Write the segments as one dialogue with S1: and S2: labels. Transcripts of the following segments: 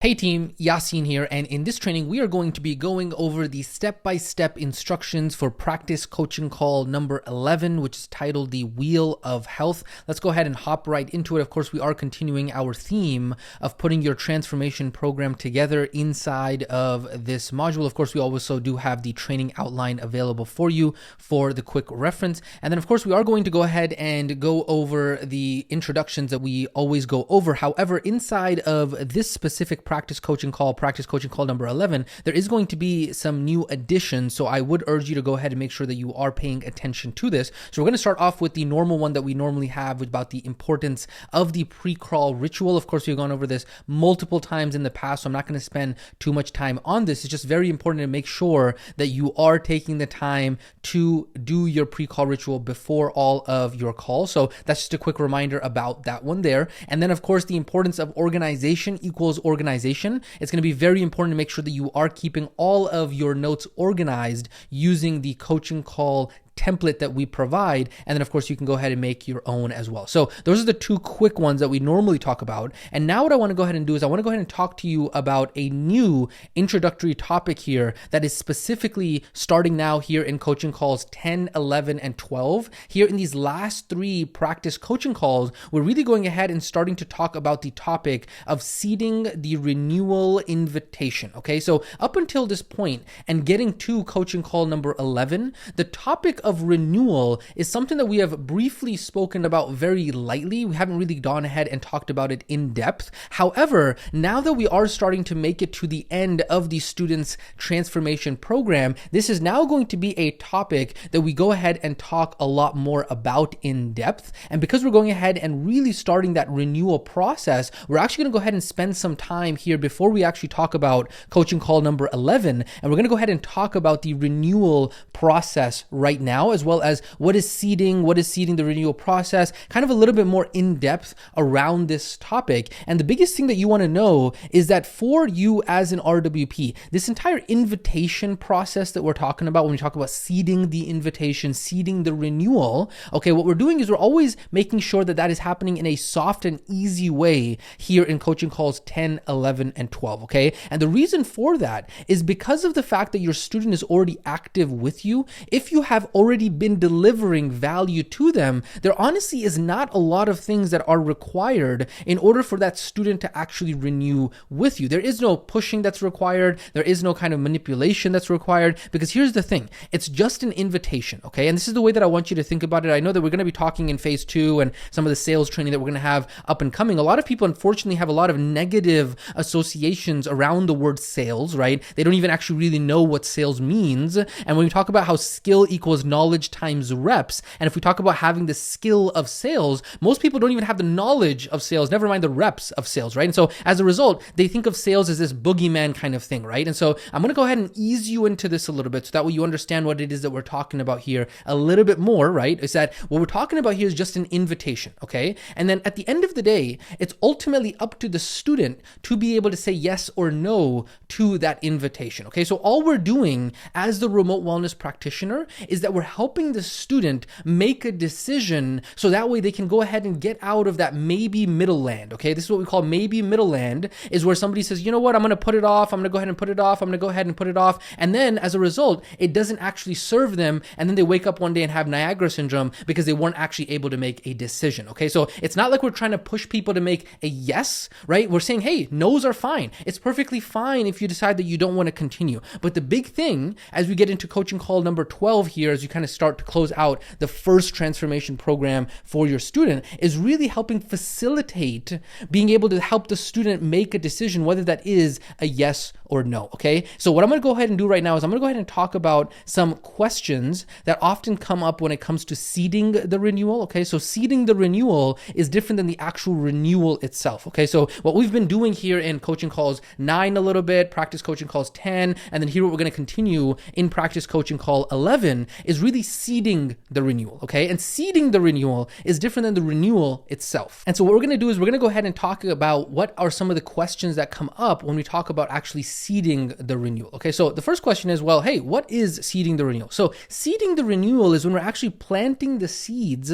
S1: Hey team, Yasin here, and in this training we are going to be going over the step-by-step instructions for practice coaching call number 11, which is titled the Wheel of Health. Let's go ahead and hop right into it. Of course, we are continuing our theme of putting your transformation program together inside of this module. Of course, we also do have the training outline available for you for the quick reference. And then of course, we are going to go ahead and go over the introductions that we always go over. However, inside of this specific practice coaching call number 11, there is going to be some new additions. So I would urge you to go ahead and make sure that you are paying attention to this. So we're going to start off with the normal one that we normally have about the importance of the pre-crawl ritual. Of course, we've gone over this multiple times in the past, so I'm not going to spend too much time on this. It's just very important to make sure that you are taking the time to do your pre-call ritual before all of your calls. So that's just a quick reminder about that one there. And then of course, the importance of organization equals organization. It's going to be very important to make sure that you are keeping all of your notes organized using the coaching call template that we provide. And then of course you can go ahead and make your own as well. So those are the two quick ones that we normally talk about. And now what I want to go ahead and do is I want to go ahead and talk to you about a new introductory topic here that is specifically starting now here in coaching calls 10, 11, and 12. Here in these last three practice coaching calls, we're really going ahead and starting to talk about the topic of seeding the renewal invitation. Okay, so up until this point and getting to coaching call number 11, the topic of renewal is something that we have briefly spoken about very lightly. We haven't really gone ahead and talked about it in depth. However, now that we are starting to make it to the end of the students' transformation program, this is now going to be a topic that we go ahead and talk a lot more about in depth. And because we're going ahead and really starting that renewal process, we're actually going to go ahead and spend some time here before we actually talk about coaching call number 11. And we're going to go ahead and talk about the renewal process right now, as well as what is seeding the renewal process, kind of a little bit more in depth around this topic. And the biggest thing that you want to know is that for you as an RWP, this entire invitation process that we're talking about when we talk about seeding the invitation, seeding the renewal, okay, what we're doing is we're always making sure that that is happening in a soft and easy way here in coaching calls 10, 11, and 12, okay? And the reason for that is because of the fact that your student is already active with you. If you have already been delivering value to them, there honestly is not a lot of things that are required in order for that student to actually renew with you. There is no pushing that's required. There is no kind of manipulation that's required, because here's the thing. It's just an invitation, okay? And this is the way that I want you to think about it. I know that we're going to be talking in phase 2 and some of the sales training that we're going to have up and coming. A lot of people unfortunately have a lot of negative associations around the word sales, right? They don't even actually really know what sales means. And when we talk about how skill equals knowledge times reps, and if we talk about having the skill of sales, most people don't even have the knowledge of sales, never mind the reps of sales, right? And so as a result, they think of sales as this boogeyman kind of thing, right? And so I'm going to go ahead and ease you into this a little bit so that way you understand what it is that we're talking about here a little bit more, right? Is that what we're talking about here is just an invitation, okay? And then at the end of the day, it's ultimately up to the student to be able to say yes or no to that invitation, okay? So all we're doing as the remote wellness practitioner is that we're helping the student make a decision so that way they can go ahead and get out of that maybe middle land, okay? This is what we call maybe middle land, is where somebody says, you know what, I'm going to put it off, I'm going to go ahead and put it off, I'm going to go ahead and put it off, and then as a result, it doesn't actually serve them, and then they wake up one day and have Niagara syndrome because they weren't actually able to make a decision, okay? So it's not like we're trying to push people to make a yes, right? We're saying, hey, no's are fine. It's perfectly fine if you decide that you don't want to continue. But the big thing, as we get into coaching call number 12 here, as you kind of start to close out the first transformation program for your student, is really helping facilitate being able to help the student make a decision, whether that is a yes or no, okay? So what I'm going to go ahead and do right now is I'm going to go ahead and talk about some questions that often come up when it comes to seeding the renewal, okay? So seeding the renewal is different than the actual renewal itself, okay? So what we've been doing here in coaching calls 9 a little bit, practice coaching calls 10, and then here what we're going to continue in practice coaching call 11 is really seeding the renewal, okay? And seeding the renewal is different than the renewal itself. And so what we're going to do is we're going to go ahead and talk about what are some of the questions that come up when we talk about actually seeding the renewal, okay? So the first question is, well, hey, what is seeding the renewal? So seeding the renewal is when we're actually planting the seeds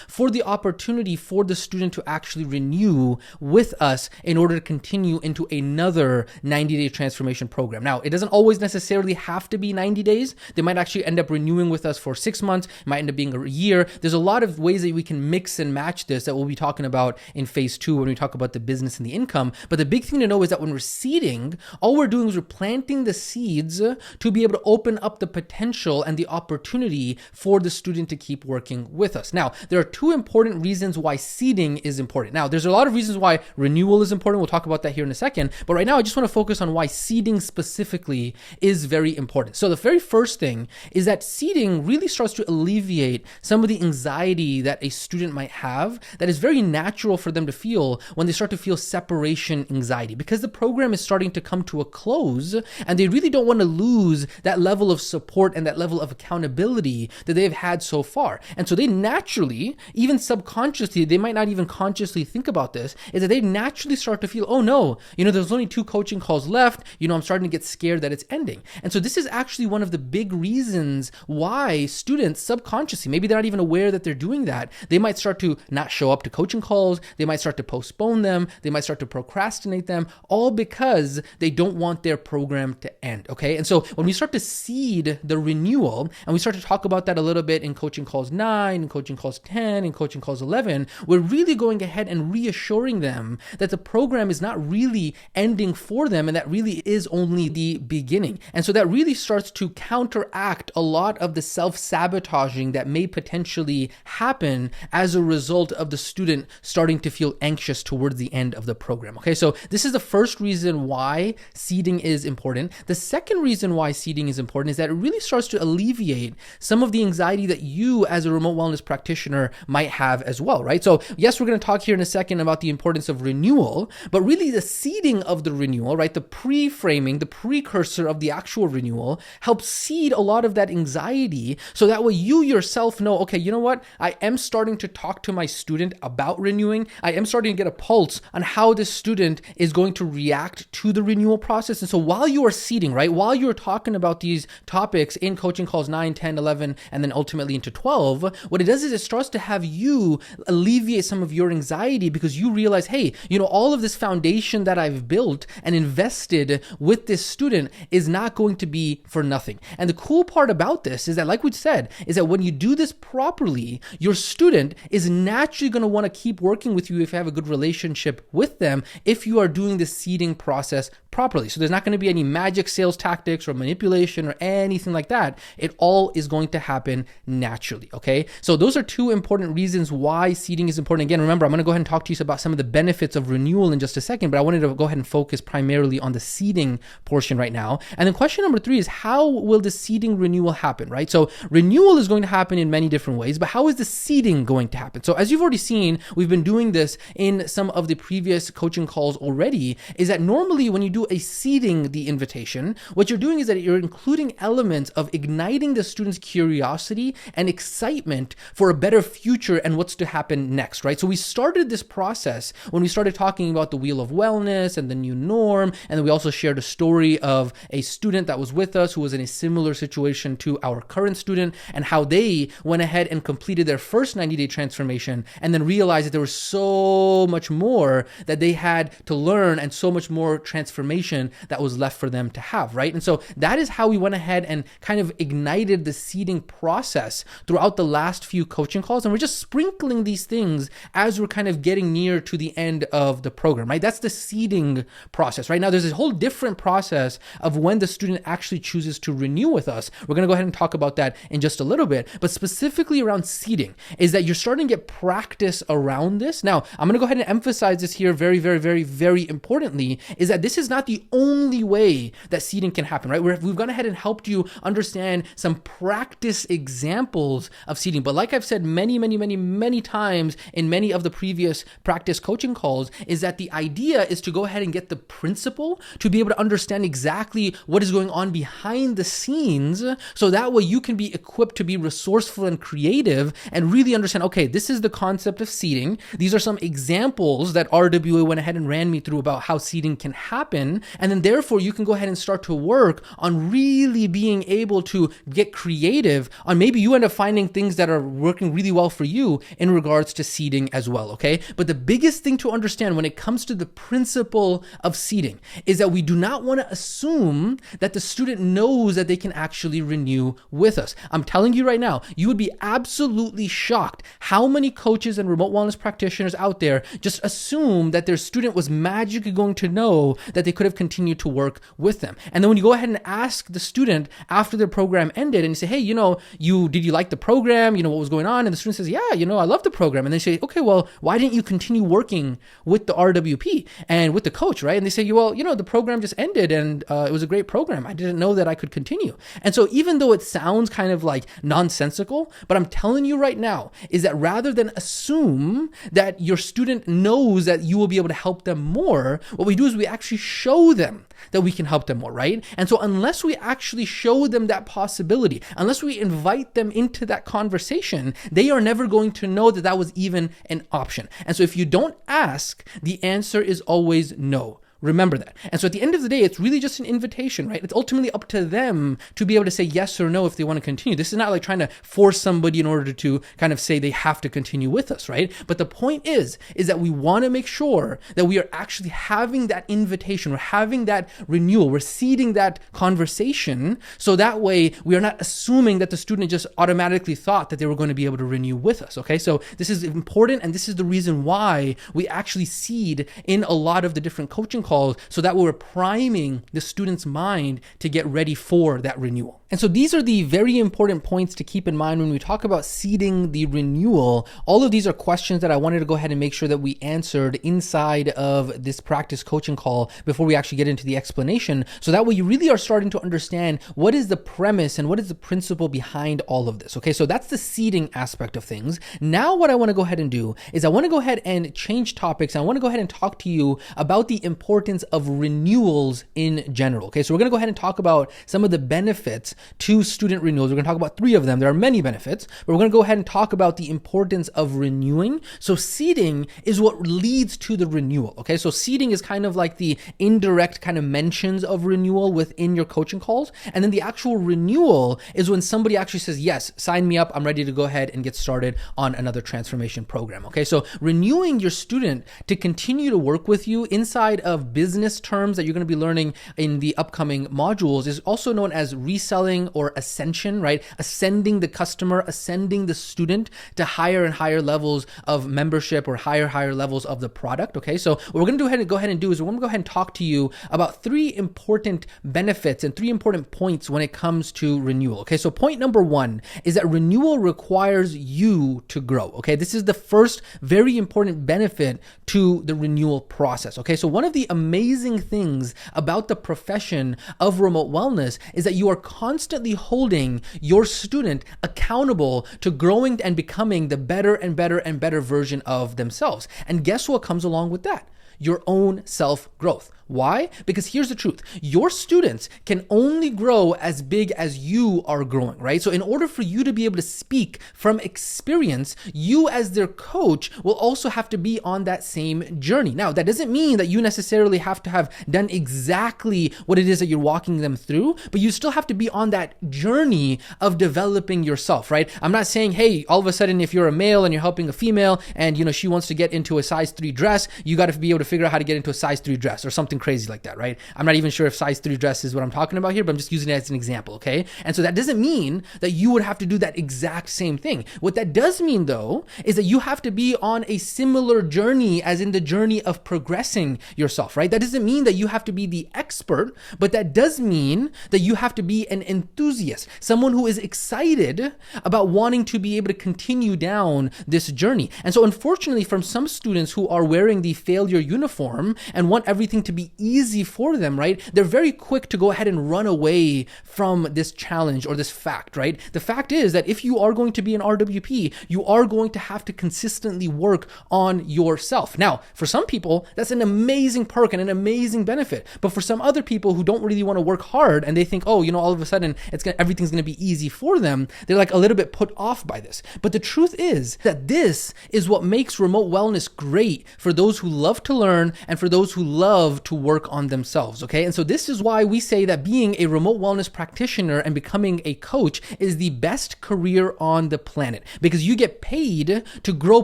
S1: for the opportunity for the student to actually renew with us in order to continue into another 90-day transformation program. Now, it doesn't always necessarily have to be 90 days. They might actually end up renewing with us for 6 months. It might end up being a year. There's a lot of ways that we can mix and match this that we'll be talking about in phase 2 when we talk about the business and the income. But the big thing to know is that when we're seeding, all we're doing is we're planting the seeds to be able to open up the potential and the opportunity for the student to keep working with us. Now, there are 2 important reasons why seeding is important. Now, there's a lot of reasons why renewal is important. We'll talk about that here in a second. But right now, I just want to focus on why seeding specifically is very important. So the very first thing is that seeding really starts to alleviate some of the anxiety that a student might have that is very natural for them to feel when they start to feel separation anxiety, because the program is starting to come to a close and they really don't want to lose that level of support and that level of accountability that they've had so far. And so they naturally, even subconsciously, they might not even consciously think about this, is that they naturally start to feel, oh no, there's only 2 coaching calls left, I'm starting to get scared that it's ending. And so this is actually one of the big reasons why students subconsciously, maybe they're not even aware that they're doing that, they might start to not show up to coaching calls, they might start to postpone them, they might start to procrastinate them, all because they don't want their program to end, okay? And so when we start to seed the renewal, and we start to talk about that a little bit in coaching calls 9, in coaching calls 10, in coaching calls 11, we're really going ahead and reassuring them that the program is not really ending for them, and that really is only the beginning. And so that really starts to counteract a lot of the self-sabotaging that may potentially happen as a result of the student starting to feel anxious towards the end of the program. Okay, so this is the first reason why seeding is important. The second reason why seeding is important is that it really starts to alleviate some of the anxiety that you as a remote wellness practitioner might have as well, right? So yes, we're going to talk here in a second about the importance of renewal, but really the seeding of the renewal, right? The pre-framing, the precursor of the actual renewal helps seed a lot of that anxiety, so that way you yourself know, okay, you know what? I am starting to talk to my student about renewing. I am starting to get a pulse on how this student is going to react to the renewal process. And so while you are seeding, right, while you're talking about these topics in coaching calls 9, 10, 11, and then ultimately into 12, what it does is it starts to have you alleviate some of your anxiety, because you realize, hey, all of this foundation that I've built and invested with this student is not going to be for nothing. And the cool part about this is that, like we said, is that when you do this properly, your student is naturally going to want to keep working with you if you have a good relationship with them, if you are doing the seeding process properly. So there's not going to be any magic sales tactics or manipulation or anything like that. It all is going to happen naturally, okay? So those are 2 important reasons why seeding is important. Again, remember, I'm going to go ahead and talk to you about some of the benefits of renewal in just a second, but I wanted to go ahead and focus primarily on the seeding portion right now. And then question number 3 is, how will the seeding renewal happen, right? So renewal is going to happen in many different ways, but how is the seeding going to happen? So as you've already seen, we've been doing this in some of the previous coaching calls already, is that normally when you do a seeding the invitation, what you're doing is that you're including elements of igniting the student's curiosity and excitement for a better future and what's to happen next, right? So we started this process when we started talking about the Wheel of Wellness and the new norm, and then we also shared a story of a student that was with us who was in a similar situation to our current student, and how they went ahead and completed their first 90-day transformation and then realized that there was so much more that they had to learn and so much more transformation that was left for them to have, right? And so that is how we went ahead and kind of ignited the seeding process throughout the last few coaching calls. And we're just sprinkling these things as we're kind of getting near to the end of the program, right? That's the seeding process. Right now, there's a whole different process of when the student actually chooses to renew with us. We're going to go ahead and talk about that in just a little bit, but specifically around seeding is that you're starting to get practice around this. Now, I'm going to go ahead and emphasize this here very, very, very, very importantly, is that this is not not the only way that seating can happen, right? We've gone ahead and helped you understand some practice examples of seating. But like I've said many times in many of the previous practice coaching calls, is that the idea is to go ahead and get the principle to be able to understand exactly what is going on behind the scenes, so that way you can be equipped to be resourceful and creative and really understand, okay, this is the concept of seating. These are some examples that RWA went ahead and ran me through about how seating can happen. And then therefore you can go ahead and start to work on really being able to get creative on maybe you end up finding things that are working really well for you in regards to seating as well, okay? But the biggest thing to understand when it comes to the principle of seating is that we do not want to assume that the student knows that they can actually renew with us. I'm telling you right now, you would be absolutely shocked how many coaches and remote wellness practitioners out there just assume that their student was magically going to know that they could have continued to work with them. And then when you go ahead and ask the student after their program ended and you say, hey, did you like the program? What was going on? And the student says, yeah, I love the program. And they say, okay, well, why didn't you continue working with the RWP and with the coach, right? And they say, well, the program just ended and it was a great program. I didn't know that I could continue. And so even though it sounds kind of like nonsensical, but I'm telling you right now is that rather than assume that your student knows that you will be able to help them more, what we do is we actually show them that we can help them more, right? And so unless we actually show them that possibility, unless we invite them into that conversation, they are never going to know that that was even an option. And so if you don't ask, the answer is always no. Remember that. And so at the end of the day, it's really just an invitation, right? It's ultimately up to them to be able to say yes or no if they want to continue. This is not like trying to force somebody in order to kind of say they have to continue with us, right? But the point is that we want to make sure that we are actually having that invitation. We're having that renewal. We're seeding that conversation. So that way we are not assuming that the student just automatically thought that they were going to be able to renew with us, okay? So this is important. And this is the reason why we actually seed in a lot of the different coaching calls, so that we're priming the student's mind to get ready for that renewal. And so these are the very important points to keep in mind when we talk about seeding the renewal. All of these are questions that I wanted to go ahead and make sure that we answered inside of this practice coaching call before we actually get into the explanation. So that way you really are starting to understand what is the premise and what is the principle behind all of this. Okay, so that's the seeding aspect of things. Now what I want to go ahead and do is I want to go ahead and change topics. I want to go ahead and talk to you about the importance of renewals in general. Okay, so we're going to go ahead and talk about some of the benefits to student renewals. We're going to talk about 3 of them. There are many benefits, but we're going to go ahead and talk about the importance of renewing. So seeding is what leads to the renewal. Okay, so seeding is kind of like the indirect kind of mentions of renewal within your coaching calls. And then the actual renewal is when somebody actually says, yes, sign me up. I'm ready to go ahead and get started on another transformation program. Okay, so renewing your student to continue to work with you inside of business terms that you're going to be learning in the upcoming modules is also known as reselling or ascension, right? Ascending the customer, ascending the student to higher and higher levels of membership or higher levels of the product. Okay, so what we're going to go ahead and do is we're going to go ahead and talk to you about 3 important benefits and 3 important points when it comes to renewal. Okay, so point number 1 is that renewal requires you to grow. Okay, this is the first very important benefit to the renewal process. Okay, so one of the amazing things about the profession of remote wellness is that you are constantly holding your student accountable to growing and becoming the better and better version of themselves. And guess what comes along with that? Your own self-growth. Why? Because here's the truth. Your students can only grow as big as you are growing, right? So in order for you to be able to speak from experience, you as their coach will also have to be on that same journey. Now, that doesn't mean that you necessarily have to have done exactly what it is that you're walking them through, but you still have to be on that journey of developing yourself, right? I'm not saying, hey, all of a sudden, if you're a male and you're helping a female and, she wants to get into a size 3 dress, you got to be able to figure out how to get into a size 3 dress or something crazy like that, right? I'm not even sure if size 3 dress is what I'm talking about here, but I'm just using it as an example, okay? And so that doesn't mean that you would have to do that exact same thing. What that does mean, though, is that you have to be on a similar journey as in the journey of progressing yourself, right? That doesn't mean that you have to be the expert, but that does mean that you have to be an enthusiast, someone who is excited about wanting to be able to continue down this journey. And so unfortunately, from some students who are wearing the failure uniform and want everything to be be easy for them, right? They're very quick to go ahead and run away from this challenge or this fact, right? The fact is that if you are going to be an RWP, you are going to have to consistently work on yourself. Now, for some people, that's an amazing perk and an amazing benefit. But for some other people who don't really want to work hard and they think, oh, all of a sudden everything's going to be easy for them, they're like a little bit put off by this. But the truth is that this is what makes remote wellness great for those who love to learn and for those who love to work on themselves, okay? And so this is why we say that being a remote wellness practitioner and becoming a coach is the best career on the planet, because you get paid to grow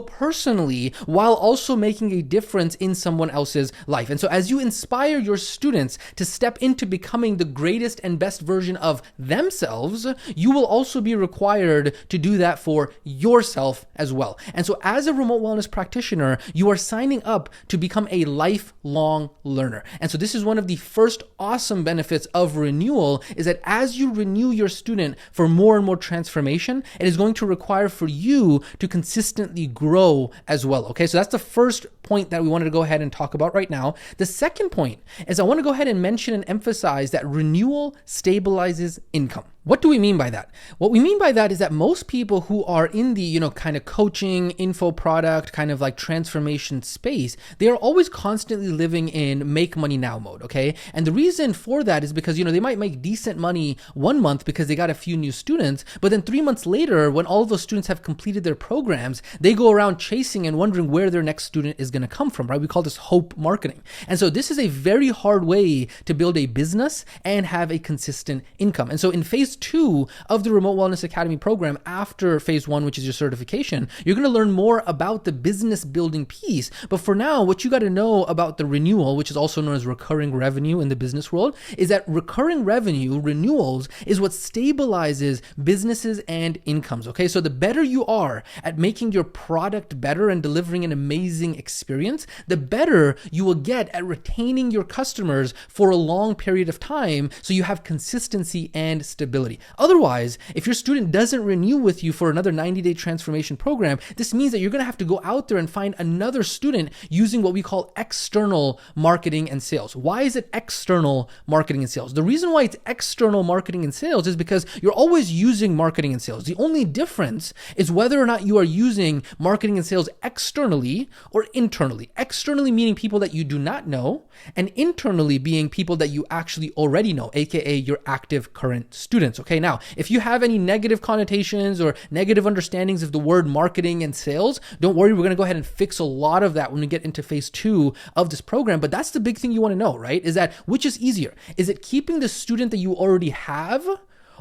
S1: personally while also making a difference in someone else's life. And so as you inspire your students to step into becoming the greatest and best version of themselves, you will also be required to do that for yourself as well. And so as a remote wellness practitioner, you are signing up to become a lifelong learner. And so this is one of the first awesome benefits of renewal, is that as you renew your student for more and more transformation, it is going to require for you to consistently grow as well. Okay, so that's the first point that we wanted to go ahead and talk about right now. The second point is I want to go ahead and mention and emphasize that renewal stabilizes income. What do we mean by that? What we mean by that is that most people who are in the, kind of coaching, info product, kind of like transformation space, they are always constantly living in make money now mode, okay? And the reason for that is because, they might make decent money 1 month because they got a few new students, but then 3 months later, when all of those students have completed their programs, they go around chasing and wondering where their next student is going to come from, right? We call this hope marketing. And so this is a very hard way to build a business and have a consistent income. And so in phase 2 of the Remote Wellness Academy program, after phase 1, which is your certification, you're going to learn more about the business building piece. But for now, what you got to know about the renewal, which is also known as recurring revenue in the business world, is that recurring revenue, renewals, is what stabilizes businesses and incomes. Okay, so the better you are at making your product better and delivering an amazing experience, the better you will get at retaining your customers for a long period of time, so you have consistency and stability. Otherwise, if your student doesn't renew with you for another 90-day transformation program, this means that you're going to have to go out there and find another student using what we call external marketing and sales. Why is it external marketing and sales? The reason why it's external marketing and sales is because you're always using marketing and sales. The only difference is whether or not you are using marketing and sales externally or internally. Externally meaning people that you do not know, and internally being people that you actually already know, aka your active current students. Okay, now, if you have any negative connotations or negative understandings of the word marketing and sales, don't worry, we're going to go ahead and fix a lot of that when we get into phase 2 of this program. But that's the big thing you want to know, right? Is that which is easier? Is it keeping the student that you already have?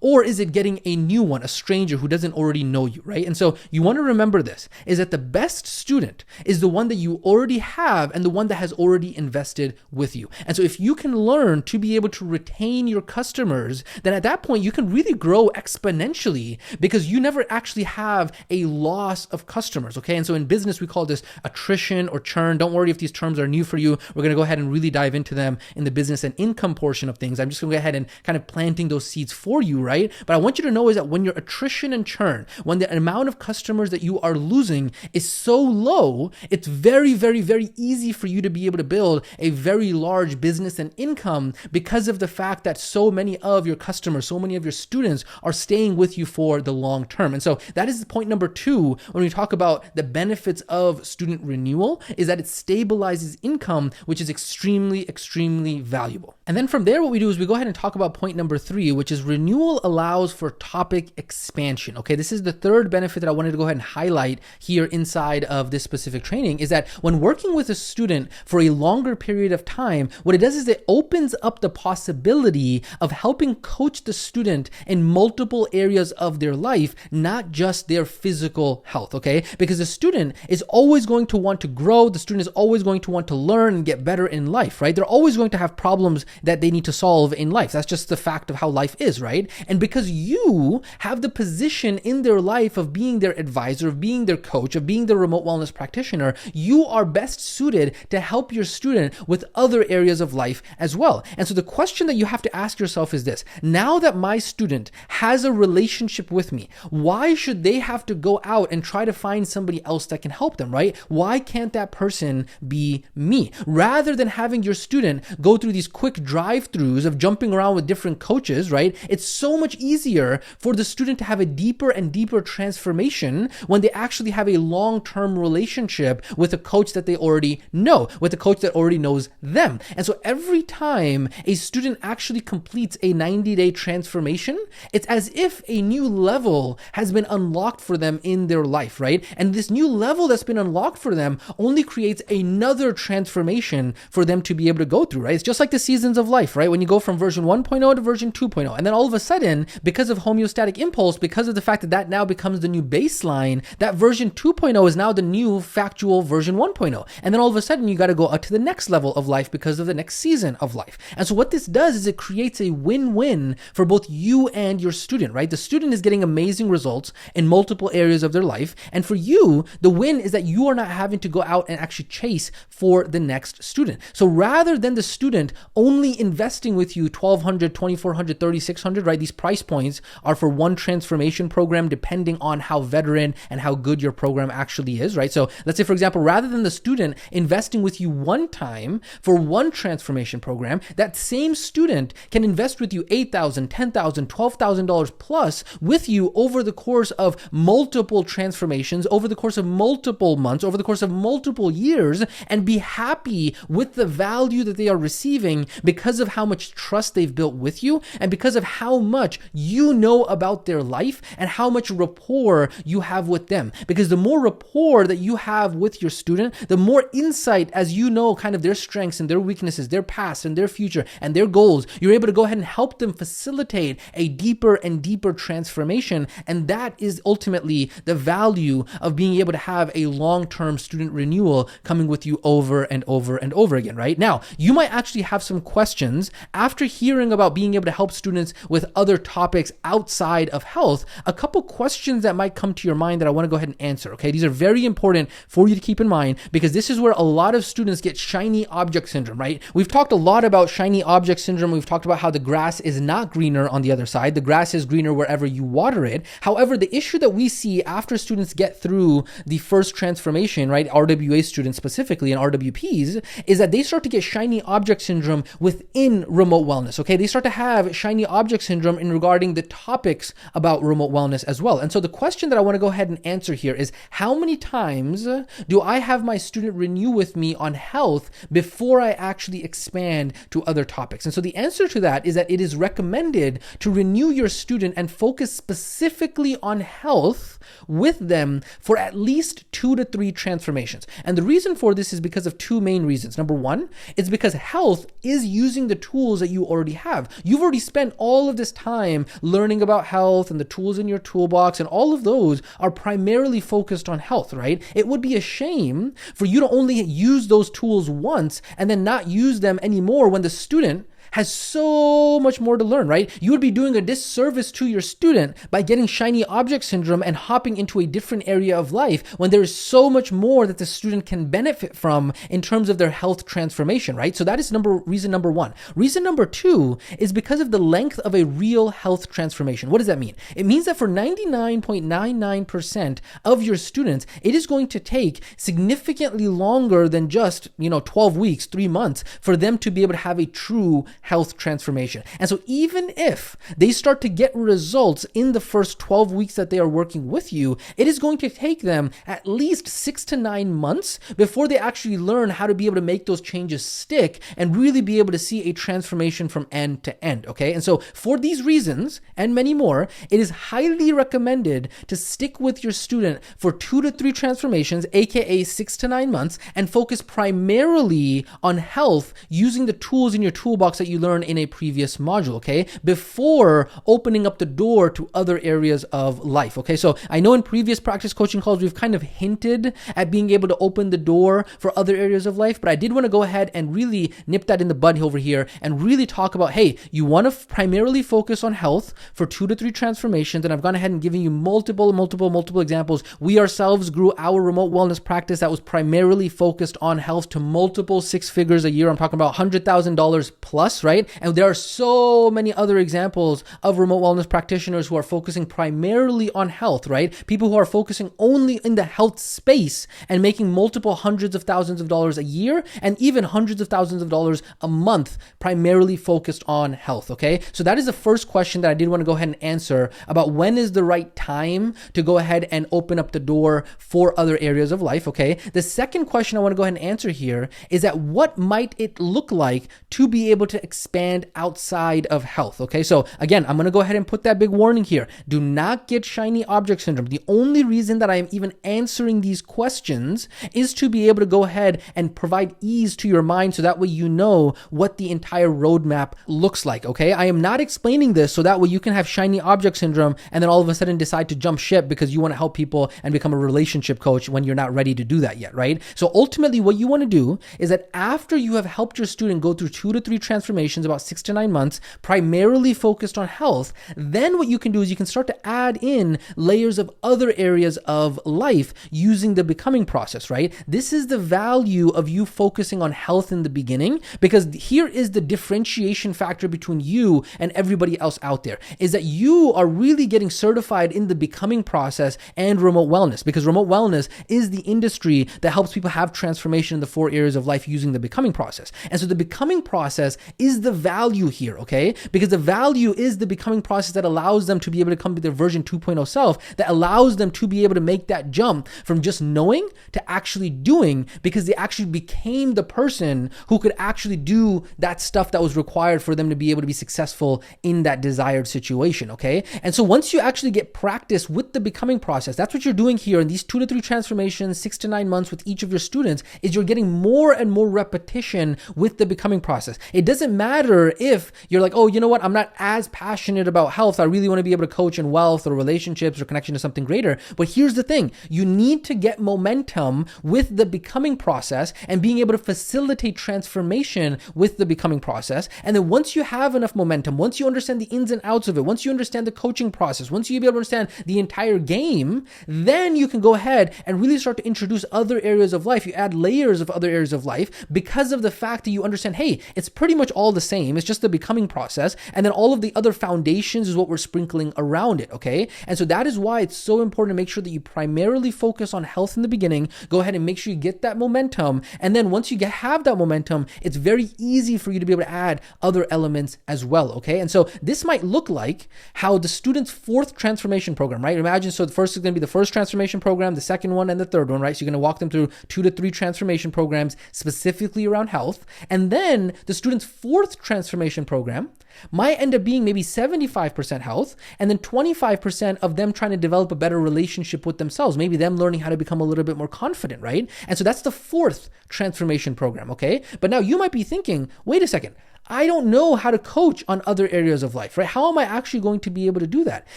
S1: Or is it getting a new one, a stranger who doesn't already know you, right? And so you want to remember this, is that the best student is the one that you already have and the one that has already invested with you. And so if you can learn to be able to retain your customers, then at that point you can really grow exponentially, because you never actually have a loss of customers, okay? And so in business, we call this attrition or churn. Don't worry if these terms are new for you. We're going to go ahead and really dive into them in the business and income portion of things. I'm just going to go ahead and kind of planting those seeds for you, right? But I want you to know is that when your attrition and churn, when the amount of customers that you are losing is so low, it's very, very, very easy for you to be able to build a very large business and income, because of the fact that so many of your customers, so many of your students are staying with you for the long term. And so that is point number 2 when we talk about the benefits of student renewal, is that it stabilizes income, which is extremely, extremely valuable. And then from there, what we do is we go ahead and talk about point number 3, which is renewal allows for topic expansion. Okay, this is the third benefit that I wanted to go ahead and highlight here inside of this specific training, is that when working with a student for a longer period of time, what it does is it opens up the possibility of helping coach the student in multiple areas of their life, not just their physical health, okay? Because the student is always going to want to grow, the student is always going to want to learn and get better in life, right? They're always going to have problems that they need to solve in life. That's just the fact of how life is, right? And because you have the position in their life of being their advisor, of being their coach, of being their remote wellness practitioner, you are best suited to help your student with other areas of life as well. And so the question that you have to ask yourself is this: now that my student has a relationship with me, why should they have to go out and try to find somebody else that can help them, right? Why can't that person be me? Rather than having your student go through these quick drive-throughs of jumping around with different coaches, right? It's so much easier for the student to have a deeper and deeper transformation when they actually have a long-term relationship with a coach that they already know, with a coach that already knows them. And so every time a student actually completes a 90-day transformation, it's as if a new level has been unlocked for them in their life, right? And this new level that's been unlocked for them only creates another transformation for them to be able to go through, right? It's just like the seasons of life, right? When you go from version 1.0 to version 2.0, and then all of a sudden, because of homeostatic impulse, because of the fact that that now becomes the new baseline, that version 2.0 is now the new factual version 1.0. And then all of a sudden, you got to go up to the next level of life because of the next season of life. And so what this does is it creates a win-win for both you and your student, right? The student is getting amazing results in multiple areas of their life. And for you, the win is that you are not having to go out and actually chase for the next student. So rather than the student only investing with you $1,200, $2,400, $3,600, right? These price points are for one transformation program depending on how veteran and how good your program actually is, right? So let's say, for example, rather than the student investing with you one time for one transformation program, that same student can invest with you $8,000, $10,000, $12,000 plus with you over the course of multiple transformations, over the course of multiple months, over the course of multiple years, and be happy with the value that they are receiving because of how much trust they've built with you and because of how much you know about their life and how much rapport you have with them. Because the more rapport that you have with your student, the more insight as you know kind of their strengths and their weaknesses, their past and their future and their goals, you're able to go ahead and help them facilitate a deeper and deeper transformation. And that is ultimately the value of being able to have a long-term student renewal coming with you over and over and over again, right? Now, you might actually have some questions after hearing about being able to help students with other topics outside of health. A couple questions that might come to your mind that I want to go ahead and answer, okay? These are very important for you to keep in mind because this is where a lot of students get shiny object syndrome, right? We've talked a lot about shiny object syndrome. We've talked about how the grass is not greener on the other side. The grass is greener wherever you water it. However, the issue that we see after students get through the first transformation, right, RWA students specifically and RWPs, is that they start to get shiny object syndrome within remote wellness, okay? They start to have shiny object syndrome in regarding the topics about remote wellness as well. And so the question that I want to go ahead and answer here is, how many times do I have my student renew with me on health before I actually expand to other topics? And so the answer to that is that it is recommended to renew your student and focus specifically on health with them for at least 2 to 3 transformations. And the reason for this is because of two main reasons. Number one, it's because health is using the tools that you already have. You've already spent all of this time learning about health and the tools in your toolbox, and all of those are primarily focused on health, right? It would be a shame for you to only use those tools once and then not use them anymore when the student has so much more to learn, right? You would be doing a disservice to your student by getting shiny object syndrome and hopping into a different area of life when there is so much more that the student can benefit from in terms of their health transformation, right? So that is reason number one. Reason number two is because of the length of a real health transformation. What does that mean? It means that for 99.99% of your students, it is going to take significantly longer than just, 12 weeks, 3 months for them to be able to have a true health transformation. And so even if they start to get results in the first 12 weeks that they are working with you, it is going to take them at least 6 to 9 months before they actually learn how to be able to make those changes stick and really be able to see a transformation from end to end, okay? And so for these reasons and many more, it is highly recommended to stick with your student for 2 to 3 transformations, aka 6 to 9 months, and focus primarily on health using the tools in your toolbox that you learned in a previous module, okay? Before opening up the door to other areas of life, okay? So I know in previous practice coaching calls, we've kind of hinted at being able to open the door for other areas of life, but I did want to go ahead and really nip that in the bud over here and really talk about, hey, you want to primarily focus on health for 2 to 3 transformations, and I've gone ahead and given you multiple examples. We ourselves grew our remote wellness practice that was primarily focused on health to multiple 6 figures a year. I'm talking about $100,000 plus, right? And there are so many other examples of remote wellness practitioners who are focusing primarily on health, right? People who are focusing only in the health space and making multiple hundreds of thousands of dollars a year and even hundreds of thousands of dollars a month, primarily focused on health, okay? So that is the first question that I did want to go ahead and answer about when is the right time to go ahead and open up the door for other areas of life, okay? The second question I want to go ahead and answer here is that what might it look like to be able to expand outside of health, okay? So again, I'm going to go ahead and put that big warning here. Do not get shiny object syndrome. The only reason that I am even answering these questions is to be able to go ahead and provide ease to your mind so that way you know what the entire roadmap looks like, okay? I am not explaining this so that way you can have shiny object syndrome and then all of a sudden decide to jump ship because you want to help people and become a relationship coach when you're not ready to do that yet, right? So ultimately what you want to do is that after you have helped your student go through 2 to 3 transformations, about 6 to 9 months, primarily focused on health, then what you can do is you can start to add in layers of other areas of life using the becoming process, right? This is the value of you focusing on health in the beginning, because here is the differentiation factor between you and everybody else out there, is that you are really getting certified in the becoming process and remote wellness, because remote wellness is the industry that helps people have transformation in the 4 areas of life using the becoming process. And so the becoming process is the value here, okay? Because the value is the becoming process that allows them to be able to come to their version 2.0 self, that allows them to be able to make that jump from just knowing to actually doing, because they actually became the person who could actually do that stuff that was required for them to be able to be successful in that desired situation, okay? And so once you actually get practice with the becoming process, that's what you're doing here in these 2 to 3 transformations, 6 to 9 months with each of your students, is you're getting more and more repetition with the becoming process. It doesn't matter if you're like, oh, you know what, I'm not as passionate about health. I really want to be able to coach in wealth or relationships or connection to something greater. But here's the thing, you need to get momentum with the becoming process and being able to facilitate transformation with the becoming process. And then once you have enough momentum, once you understand the ins and outs of it, once you understand the coaching process, once you be able to understand the entire game, then you can go ahead and really start to introduce other areas of life. You add layers of other areas of life because of the fact that you understand, hey, it's pretty much all the same. It's just the becoming process. And then all of the other foundations is what we're sprinkling around it, okay? And so that is why it's so important to make sure that you primarily focus on health in the beginning. Go ahead and make sure you get that momentum. And then once you have that momentum, it's very easy for you to be able to add other elements as well, okay? And so this might look like how the student's 4th transformation program, right? Imagine, so the first is going to be the first transformation program, the second one, and the third one, right? So you're going to walk them through 2 to 3 transformation programs specifically around health. And then the student's 4th transformation program might end up being maybe 75% health, and then 25% of them trying to develop a better relationship with themselves, maybe them learning how to become a little bit more confident, right? And so that's the 4th transformation program, okay? But now you might be thinking, wait a second, I don't know how to coach on other areas of life, right? How am I actually going to be able to do that?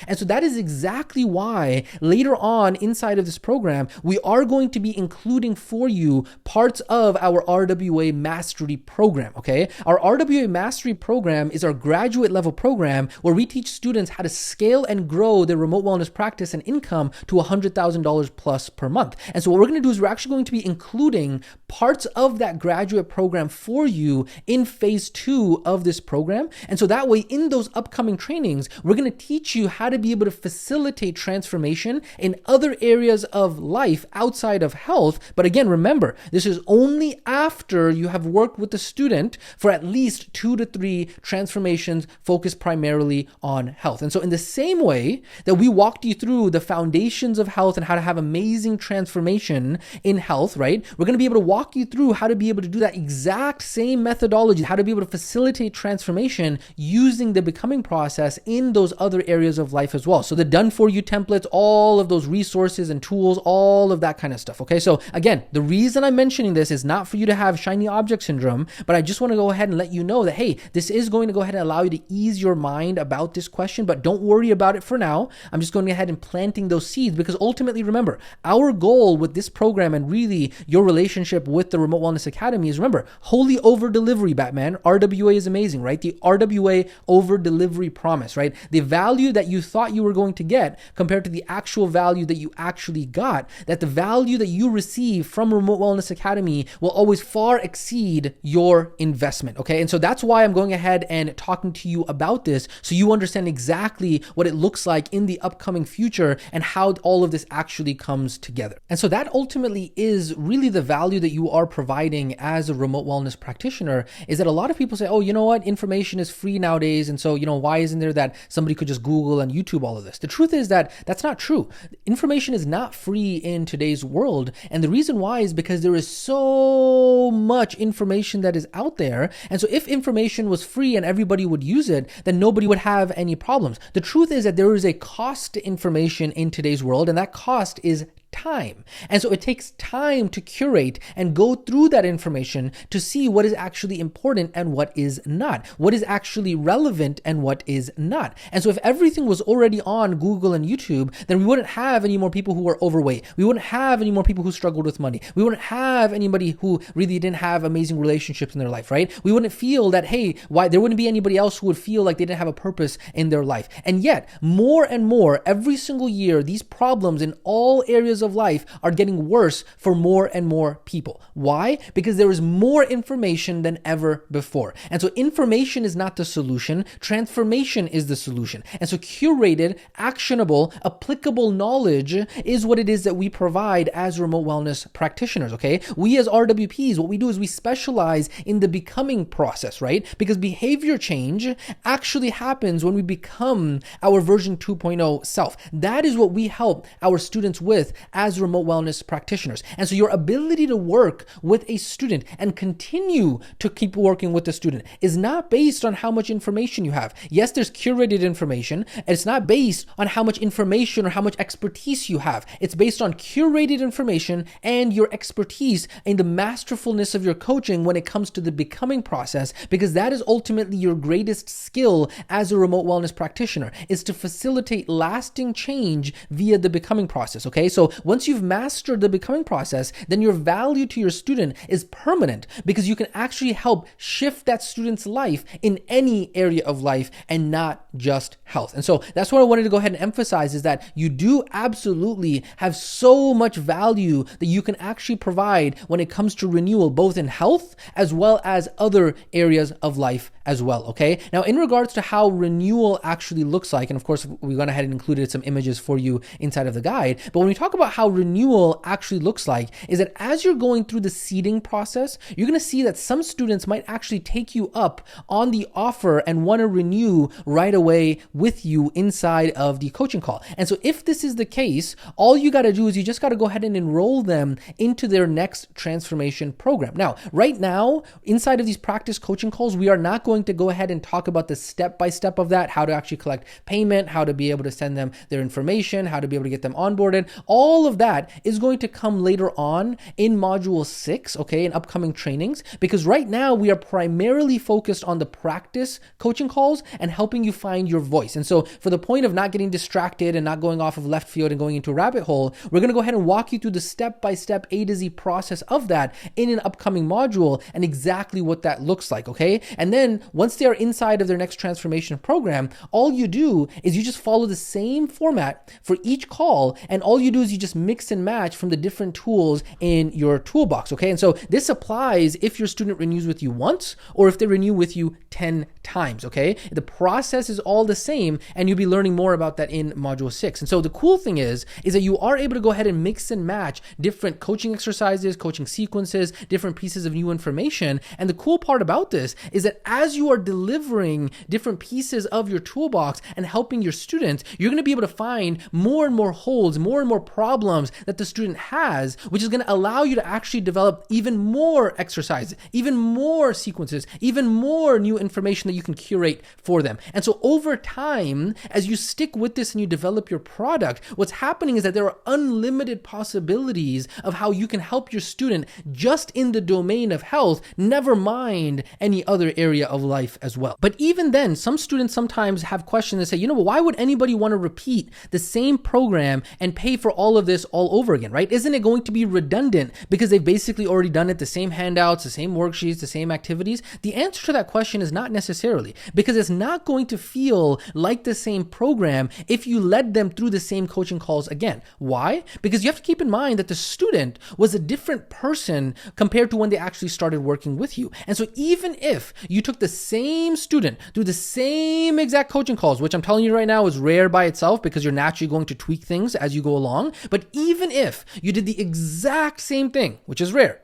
S1: And so that is exactly why later on inside of this program, we are going to be including for you parts of our RWA Mastery program, okay? Our RWA Mastery program is our graduate level program where we teach students how to scale and grow their remote wellness practice and income to $100,000 plus per month. And so what we're going to do is we're actually going to be including parts of that graduate program for you in phase 2 of this program. And so that way, in those upcoming trainings, we're going to teach you how to be able to facilitate transformation in other areas of life outside of health. But again, remember, this is only after you have worked with the student for at least 2 to 3 transformations focused primarily on health. And so in the same way that we walked you through the foundations of health and how to have amazing transformation in health, right? We're going to be able to walk you through how to be able to do that exact same methodology, how to be able to facilitate transformation using the becoming process in those other areas of life as well. So the done for you templates, all of those resources and tools, all of that kind of stuff. Okay. So again, the reason I'm mentioning this is not for you to have shiny object syndrome, but I just want to go ahead and let you know that, hey, this is going to go ahead and allow you to ease your mind about this question, but don't worry about it for now. I'm just going ahead and planting those seeds, because ultimately, remember, our goal with this program and really your relationship with the Remote Wellness Academy is, remember, holy over delivery, Batman. RWA is amazing, right? The RWA over delivery promise, right? The value that you thought you were going to get compared to the actual value that you actually got, that the value that you receive from Remote Wellness Academy will always far exceed your investment, okay? And so that's why I'm going ahead and talking to you about this, so you understand exactly what it looks like in the upcoming future and how all of this actually comes together. And so that ultimately is really the value that you are providing as a remote wellness practitioner, is that a lot of people say, oh, you know what, information is free nowadays, and so, why isn't there that somebody could just Google and YouTube all of this? The truth is that that's not true. Information is not free in today's world, and the reason why is because there is so much information that is out there. And so if information was free and everybody would use it, then nobody would have any problems. The truth is that there is a cost to information in today's world, and that cost is time. And so it takes time to curate and go through that information to see what is actually important and what is not, what is actually relevant and what is not. And so if everything was already on Google and YouTube, then we wouldn't have any more people who are overweight. We wouldn't have any more people who struggled with money. We wouldn't have anybody who really didn't have amazing relationships in their life, right? We wouldn't feel that, hey, why there wouldn't be anybody else who would feel like they didn't have a purpose in their life. And yet, more and more, every single year, these problems in all areas of life are getting worse for more and more people. Why? Because there is more information than ever before. And so information is not the solution. Transformation is the solution. And so curated, actionable, applicable knowledge is what it is that we provide as remote wellness practitioners, okay? We as RWPs, what we do is we specialize in the becoming process, right? Because behavior change actually happens when we become our version 2.0 self. That is what we help our students with as remote wellness practitioners. And so your ability to work with a student and continue to keep working with the student is not based on how much information you have. Yes, there's curated information. It's not based on how much information or how much expertise you have. It's based on curated information and your expertise in the masterfulness of your coaching when it comes to the becoming process, because that is ultimately your greatest skill as a remote wellness practitioner, is to facilitate lasting change via the becoming process, okay? So once you've mastered the becoming process, then your value to your student is permanent, because you can actually help shift that student's life in any area of life and not just health. And so that's what I wanted to go ahead and emphasize, is that you do absolutely have so much value that you can actually provide when it comes to renewal, both in health as well as other areas of life as well, okay? Now, in regards to how renewal actually looks like, and of course, we went ahead and included some images for you inside of the guide, but when we talk about how renewal actually looks like, is that as you're going through the seeding process, you're going to see that some students might actually take you up on the offer and want to renew right away with you inside of the coaching call. And so if this is the case, all you got to do is you just got to go ahead and enroll them into their next transformation program. Now, right now, inside of these practice coaching calls, we are not going to go ahead and talk about the step-by-step of that, how to actually collect payment, how to be able to send them their information, how to be able to get them onboarded. All of that is going to come later on in module 6, okay, in upcoming trainings, because right now we are primarily focused on the practice coaching calls and helping you find your voice. And so for the point of not getting distracted and not going off of left field and going into a rabbit hole, we're going to go ahead and walk you through the step-by-step A to Z process of that in an upcoming module and exactly what that looks like, okay? And then once they are inside of their next transformation program, all you do is you just follow the same format for each call, and all you do is you just mix and match from the different tools in your toolbox, okay? And so this applies if your student renews with you once or if they renew with you 10 times, okay? The process is all the same, and you'll be learning more about that in module 6. And so the cool thing is that you are able to go ahead and mix and match different coaching exercises, coaching sequences, different pieces of new information. And the cool part about this is that as you are delivering different pieces of your toolbox and helping your students, you're going to be able to find more and more holes, more and more problems problems that the student has, which is going to allow you to actually develop even more exercises, even more sequences, even more new information that you can curate for them. And so over time, as you stick with this and you develop your product, what's happening is that there are unlimited possibilities of how you can help your student just in the domain of health, never mind any other area of life as well. But even then, some students sometimes have questions and say, why would anybody want to repeat the same program and pay for all of this all over again, right? Isn't it going to be redundant because they've basically already done it, the same handouts, the same worksheets, the same activities? The answer to that question is not necessarily, because it's not going to feel like the same program if you led them through the same coaching calls again. Why? Because you have to keep in mind that the student was a different person compared to when they actually started working with you. And so even if you took the same student through the same exact coaching calls, which I'm telling you right now is rare by itself because you're naturally going to tweak things as you go along, but even if you did the exact same thing, which is rare,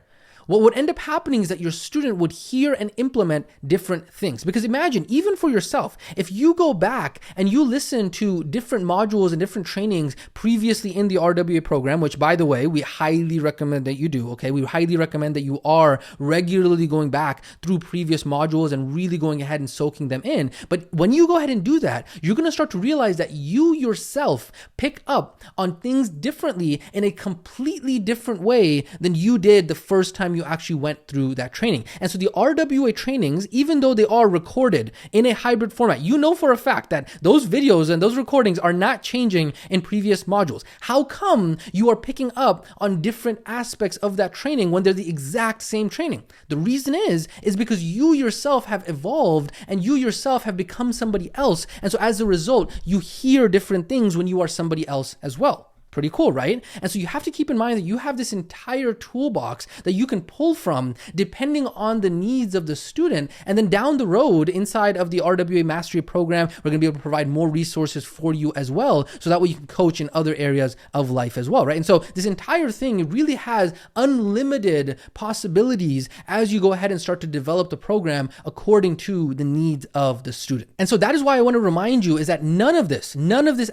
S1: what would end up happening is that your student would hear and implement different things. Because imagine, even for yourself, if you go back and you listen to different modules and different trainings previously in the RWA program, which by the way, we highly recommend that you do, okay? We highly recommend that you are regularly going back through previous modules and really going ahead and soaking them in. But when you go ahead and do that, you're going to start to realize that you yourself pick up on things differently in a completely different way than you did the first time you actually went through that training. And so the RWA trainings, even though they are recorded in a hybrid format, you know for a fact that those videos and those recordings are not changing in previous modules. How come you are picking up on different aspects of that training when they're the exact same training? The reason is because you yourself have evolved and you yourself have become somebody else. And so as a result, you hear different things when you are somebody else as well. Pretty cool, right? And so you have to keep in mind that you have this entire toolbox that you can pull from depending on the needs of the student. And then down the road, inside of the RWA Mastery Program, we're going to be able to provide more resources for you as well, so that way you can coach in other areas of life as well, right? And so this entire thing really has unlimited possibilities as you go ahead and start to develop the program according to the needs of the student. And so that is why I want to remind you is that none of this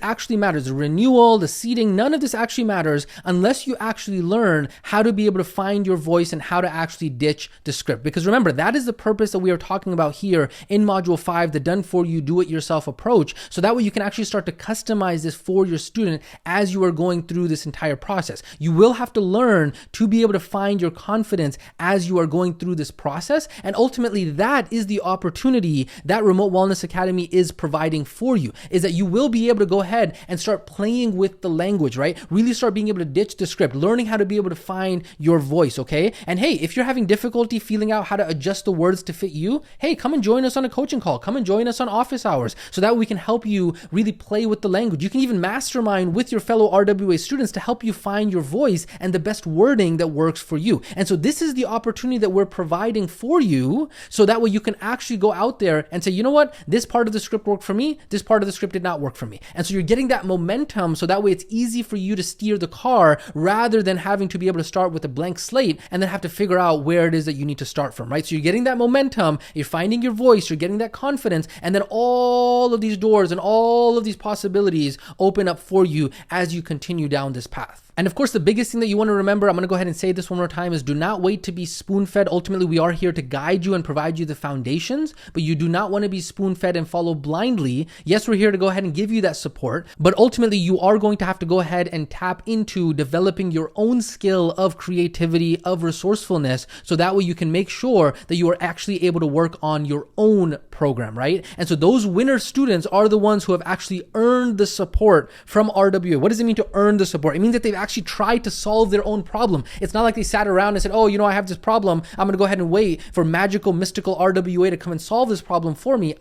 S1: actually matters. The renewal, the seating, none of this actually matters unless you actually learn how to be able to find your voice and how to actually ditch the script. Because remember, that is the purpose that we are talking about here in Module 5, the done for you, do it yourself approach. So that way you can actually start to customize this for your student as you are going through this entire process. You will have to learn to be able to find your confidence as you are going through this process. And ultimately, that is the opportunity that Remote Wellness Academy is providing for you, is that you will be able to go ahead and start playing with the language, right? Really start being able to ditch the script, learning how to be able to find your voice, okay? And hey, if you're having difficulty feeling out how to adjust the words to fit you, hey, come and join us on a coaching call. Come and join us on office hours so that we can help you really play with the language. You can even mastermind with your fellow RWA students to help you find your voice and the best wording that works for you. And so this is the opportunity that we're providing for you, so that way you can actually go out there and say, you know what? This part of the script worked for me. This part of the script did not work for me. And so you're getting that momentum, so that way it's easy for you to steer the car rather than having to be able to start with a blank slate and then have to figure out where it is that you need to start from, right? So you're getting that momentum, you're finding your voice, you're getting that confidence, and then all of these doors and all of these possibilities open up for you as you continue down this path. And of course, the biggest thing that you want to remember, I'm going to go ahead and say this one more time, is do not wait to be spoon-fed. Ultimately, we are here to guide you and provide you the foundations, but you do not want to be spoon-fed and follow blindly. Yes, we're here to go ahead and give you that support, but ultimately, you are going to have to go ahead and tap into developing your own skill of creativity, of resourcefulness, so that way you can make sure that you are actually able to work on your own program, right? And so those winner students are the ones who have actually earned the support from RWA. What does it mean to earn the support? It means that they've actually tried to solve their own problem. It's not like they sat around and said, oh, I have this problem. I'm going to go ahead and wait for magical, mystical RWA to come and solve this problem for me.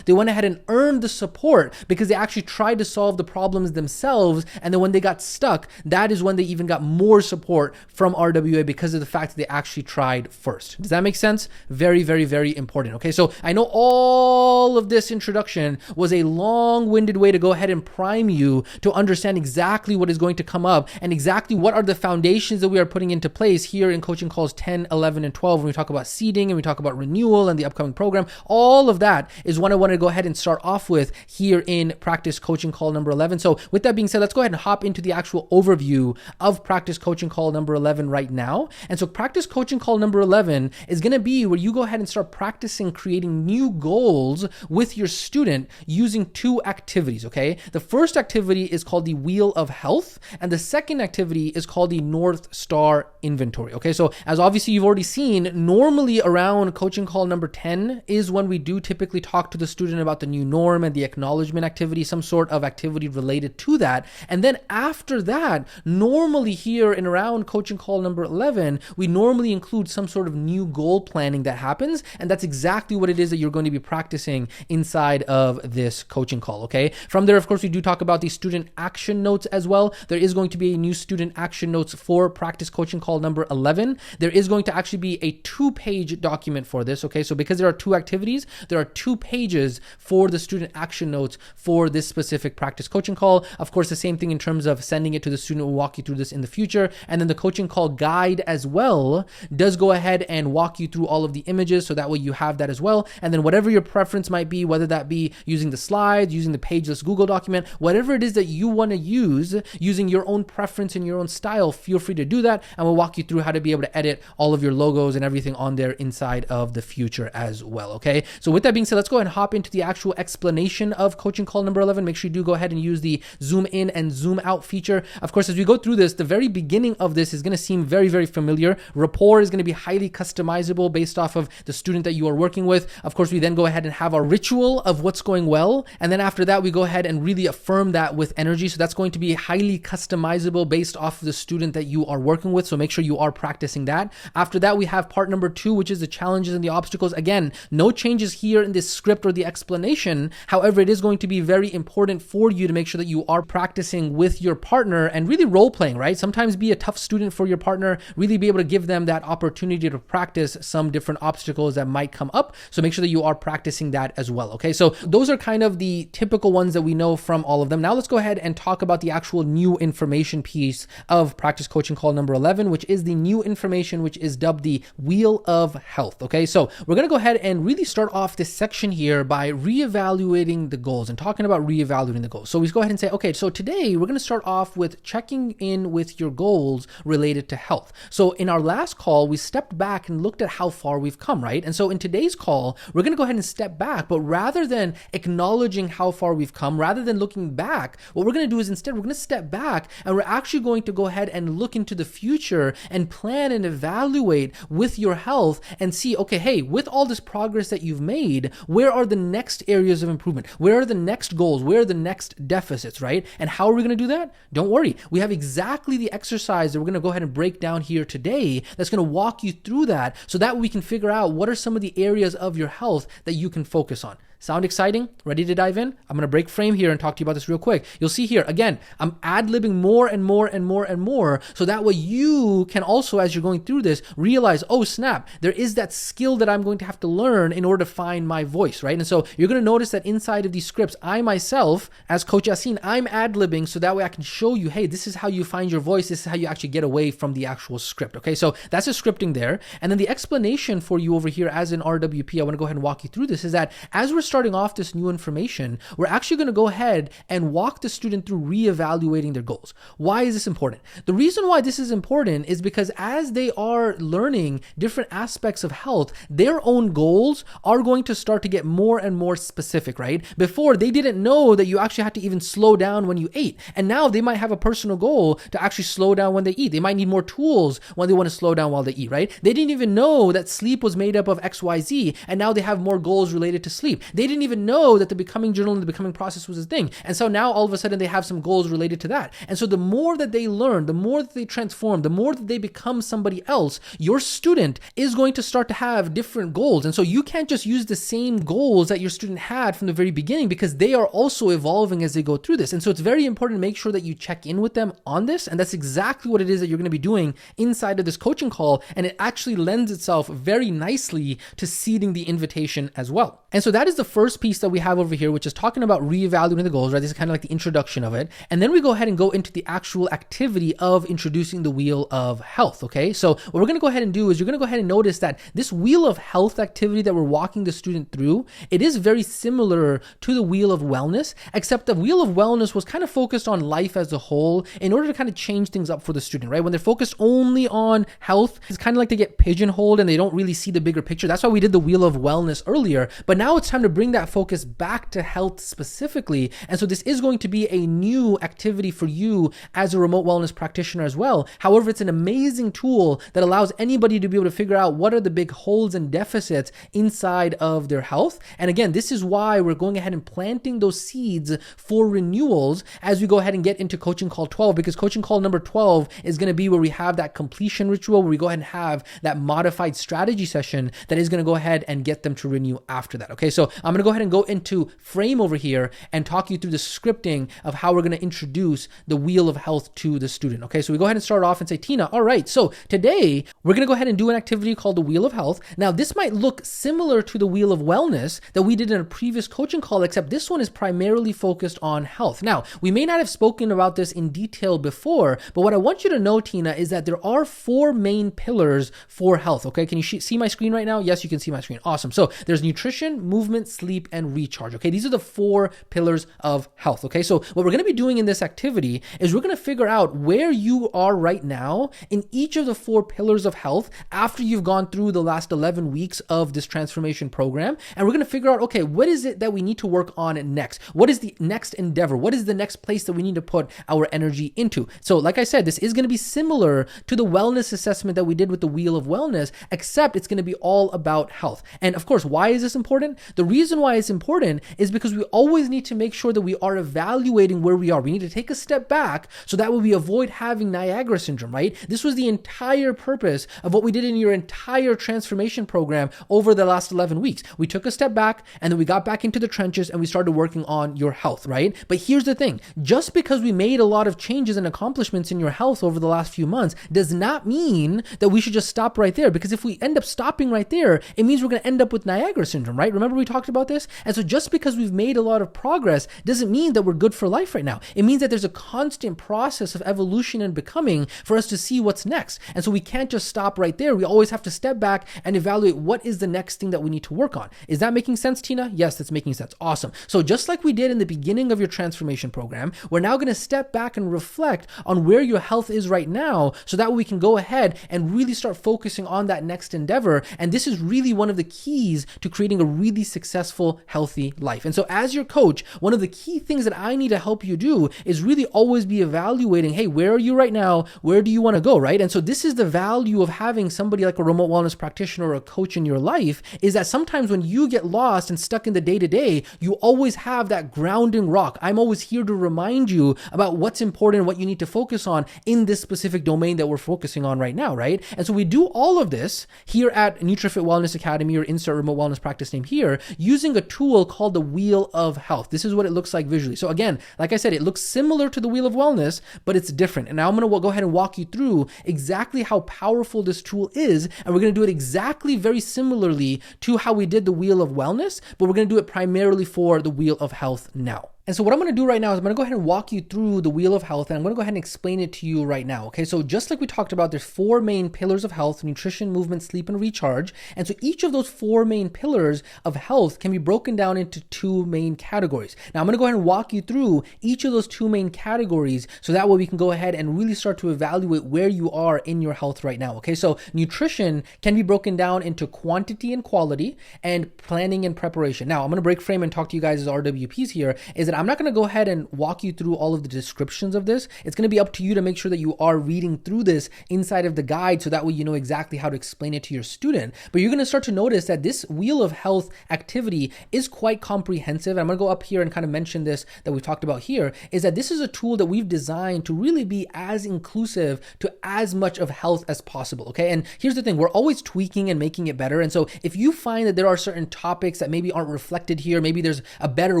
S1: They went ahead and earned the support because they actually tried to solve the problems themselves. And then when they got stuck, that is when they even got more support from RWA because of the fact that they actually tried first. Does that make sense? Very, very, very important. Okay, so I know all of this introduction was a long-winded way to go ahead and prime you to understand exactly what is going to come up and exactly what are the foundations that we are putting into place here in coaching calls 10, 11, and 12 when we talk about seeding and we talk about renewal and the upcoming program. All of that is what I want to go ahead and start off with here in practice coaching call number 11. So with that being said, let's go ahead and hop into into the actual overview of practice coaching call number 11 right now. And so practice coaching call number 11 is going to be where you go ahead and start practicing creating new goals with your student using two activities, okay? The first activity is called the Wheel of Health, and the second activity is called the North Star Inventory, okay? So as obviously you've already seen, normally around coaching call number 10 is when we do typically talk to the student about the new norm and the acknowledgement activity, some sort of activity related to that. And then after that, normally here in around coaching call number 11, we normally include some sort of new goal planning that happens. And that's exactly what it is that you're going to be practicing inside of this coaching call, okay? From there, of course, we do talk about the student action notes as well. There is going to be a new student action notes for practice coaching call number 11. There is going to actually be a 2-page document for this, okay? So because there are 2 activities, there are 2 pages for the student action notes for this specific practice coaching call. Of course, the same thing in terms of sending it to the student. We'll walk you through this in the future. And then the coaching call guide as well does go ahead and walk you through all of the images, so that way you have that as well. And then whatever your preference might be, whether that be using the slides, using the pageless Google document, whatever it is that you want to use, using your own preference and your own style, feel free to do that. And we'll walk you through how to be able to edit all of your logos and everything on there inside of the future as well, okay? So with that being said, let's go ahead and hop into the actual explanation of coaching call number 11. Make sure you do go ahead and use the zoom in and zoom out feature. Of course, as we go through this, the very beginning of this is going to seem very, very familiar. Rapport is going to be highly customizable based off of the student that you are working with. Of course, we then go ahead and have our ritual of what's going well. And then after that, we go ahead and really affirm that with energy. So that's going to be highly customizable based off of the student that you are working with. So make sure you are practicing that. After that, we have part number 2, which is the challenges and the obstacles. Again, no changes here in this script or the explanation. However, it is going to be very important for you to make sure that you are practicing with your partner and really role playing, right? Sometimes be a tough student for your partner, really be able to give them that opportunity to practice some different obstacles that might come up. So make sure that you are practicing that as well, okay? So those are kind of the typical ones that we know from all of them. Now let's go ahead and talk about the actual new information piece of practice coaching call number 11, which is the new information, which is dubbed the Wheel of Health, okay? So we're going to go ahead and really start off this section here by reevaluating the goals and talking about reevaluating the goals. So we go ahead and say, okay, so today we're going to start off with checking in with your goals related to health. So in our last call, we stepped back and looked at how far we've come, right? And so in today's call, we're going to go ahead and step back, but rather than acknowledging how far we've come, rather than looking back, what we're going to do is instead, we're going to step back and we're actually going to go ahead and look into the future and plan and evaluate with your health and see, okay, hey, with all this progress that you've made, where are the next areas of improvement? Where are the next goals? Where are the next deficits, right? And how are we going to do that? Don't worry. We have exactly the exercise that we're going to go ahead and break down here today that's going to walk you through that so that we can figure out what are some of the areas of your health that you can focus on. Sound exciting? Ready to dive in? I'm going to break frame here and talk to you about this real quick. You'll see here, again, I'm ad-libbing more and more and more and more, so that way you can also, as you're going through this, realize, oh snap, there is that skill that I'm going to have to learn in order to find my voice, right? And so you're going to notice that inside of these scripts, I myself, as Coach Yasin, I'm ad-libbing so that way I can show you, hey, this is how you find your voice. This is how you actually get away from the actual script, okay? So that's the scripting there. And then the explanation for you over here as an RWP, I want to go ahead and walk you through this, is that as we're starting off this new information, we're actually going to go ahead and walk the student through reevaluating their goals. Why is this important? The reason why this is important is because as they are learning different aspects of health, their own goals are going to start to get more and more specific, right? Before, they didn't know that you actually had to even slow down when you ate. And now they might have a personal goal to actually slow down when they eat. They might need more tools when they want to slow down while they eat, right? They didn't even know that sleep was made up of XYZ, and now they have more goals related to sleep. They didn't even know that the becoming journal and the becoming process was a thing. And so now all of a sudden they have some goals related to that. And so the more that they learn, the more that they transform, the more that they become somebody else, your student is going to start to have different goals. And so you can't just use the same goals that your student had from the very beginning, because they are also evolving as they go through this. And so it's very important to make sure that you check in with them on this. And that's exactly what it is that you're going to be doing inside of this coaching call. And it actually lends itself very nicely to seeding the invitation as well. And so that is the first piece that we have over here, which is talking about reevaluating the goals, right? This is kind of like the introduction of it. And then we go ahead and go into the actual activity of introducing the wheel of health, okay? So what we're going to go ahead and do is you're going to go ahead and notice that this wheel of health activity that we're walking the student through, it is very similar to the wheel of wellness, except the wheel of wellness was kind of focused on life as a whole in order to kind of change things up for the student, right? When they're focused only on health, it's kind of like they get pigeonholed and they don't really see the bigger picture. That's why we did the wheel of wellness earlier, but now it's time to bring that focus back to health specifically. And so this is going to be a new activity for you as a remote wellness practitioner as well. However, it's an amazing tool that allows anybody to be able to figure out what are the big holes and deficits inside of their health. And again, this is why we're going ahead and planting those seeds for renewals as we go ahead and get into coaching call 12, because coaching call number 12 is going to be where we have that completion ritual, where we go ahead and have that modified strategy session that is going to go ahead and get them to renew after that. Okay, so I'm going to go ahead and go into Frame over here and talk you through the scripting of how we're going to introduce the wheel of health to the student. Okay, so we go ahead and start off and say, Tina, all right, so today we're going to go ahead and do an activity called the wheel of health. Now, this might look similar to the wheel of wellness that we did in a previous coaching call, except this one is primarily focused on health. Now, we may not have spoken about this in detail before, but what I want you to know, Tina, is that there are 4 main pillars for health. Okay, can you see my screen right now? Yes, you can see my screen. Awesome. So there's nutrition, movement, sleep, and recharge. Okay, these are the 4 pillars of health. Okay, so what we're going to be doing in this activity is we're going to figure out where you are right now in each of the 4 pillars of health after you've gone through the last 11 weeks of this transformation program. And we're going to figure out, okay, what is it that we need to work on next? What is the next endeavor? What is the next place that we need to put our energy into? So like I said, this is going to be similar to the wellness assessment that we did with the wheel of wellness, except it's going to be all about health. And of course, why is this important? The reason why it's important is because we always need to make sure that we are evaluating where we are. We need to take a step back so that way we avoid having Niagara syndrome, right? This was the entire purpose of what we did in your entire transformation program over the last 11 weeks. We took a step back and then we got back into the trenches and we started working on your health, right? But here's the thing, just because we made a lot of changes and accomplishments in your health over the last few months does not mean that we should just stop right there, because if we end up stopping right there, it means we're going to end up with Niagara syndrome, right? Remember we talked about this? And so just because we've made a lot of progress doesn't mean that we're good for life right now. It means that there's a constant process of evolution and becoming for us to see what's next. And so we can't just stop right there. We always have to step back and evaluate what is the next thing that we need to work on. Is that making sense, Tina? Yes, that's making sense. Awesome. So just like we did in the beginning of your transformation program, we're now going to step back and reflect on where your health is right now so that we can go ahead and really start focusing on that next endeavor. And this is really one of the keys to creating a really successful, healthy life. And so as your coach, one of the key things that I need to help you do is really always be evaluating, hey, where are you right now? Where do you want to go, right? And so this is the value of having somebody like a remote wellness practitioner or a coach in your life, is that sometimes when you get lost and stuck in the day-to-day, you always have that grounding rock. I'm always here to remind you about what's important, what you need to focus on in this specific domain that we're focusing on right now, right? And so we do all of this here at NutriFit Wellness Academy, or insert remote wellness practice name here, using a tool called the Wheel of Health. This is what it looks like visually. So again, like I said, it looks similar to the Wheel of Wellness, but it's different. And now I'm going to go ahead and walk you through exactly how powerful this tool is. And we're going to do it exactly very similarly to how we did the Wheel of Wellness, but we're going to do it primarily for the Wheel of Health now. And so what I'm going to do right now is I'm going to go ahead and walk you through the Wheel of Health, and I'm going to go ahead and explain it to you right now. Okay, so just like we talked about, there's 4 main pillars of health: nutrition, movement, sleep, and recharge. And so each of those 4 main pillars of health can be broken down into 2 main categories. Now I'm going to go ahead and walk you through each of those 2 main categories so that way we can go ahead and really start to evaluate where you are in your health right now. Okay, so nutrition can be broken down into quantity and quality, and planning and preparation. Now I'm going to break frame and talk to you guys as RWPs here, is that I'm not going to go ahead and walk you through all of the descriptions of this. It's going to be up to you to make sure that you are reading through this inside of the guide so that way you know exactly how to explain it to your student. But you're going to start to notice that this Wheel of Health activity is quite comprehensive. I'm going to go up here and kind of mention this that we've talked about here, is that this is a tool that we've designed to really be as inclusive to as much of health as possible. Okay, and here's the thing, we're always tweaking and making it better. And so if you find that there are certain topics that maybe aren't reflected here, maybe there's a better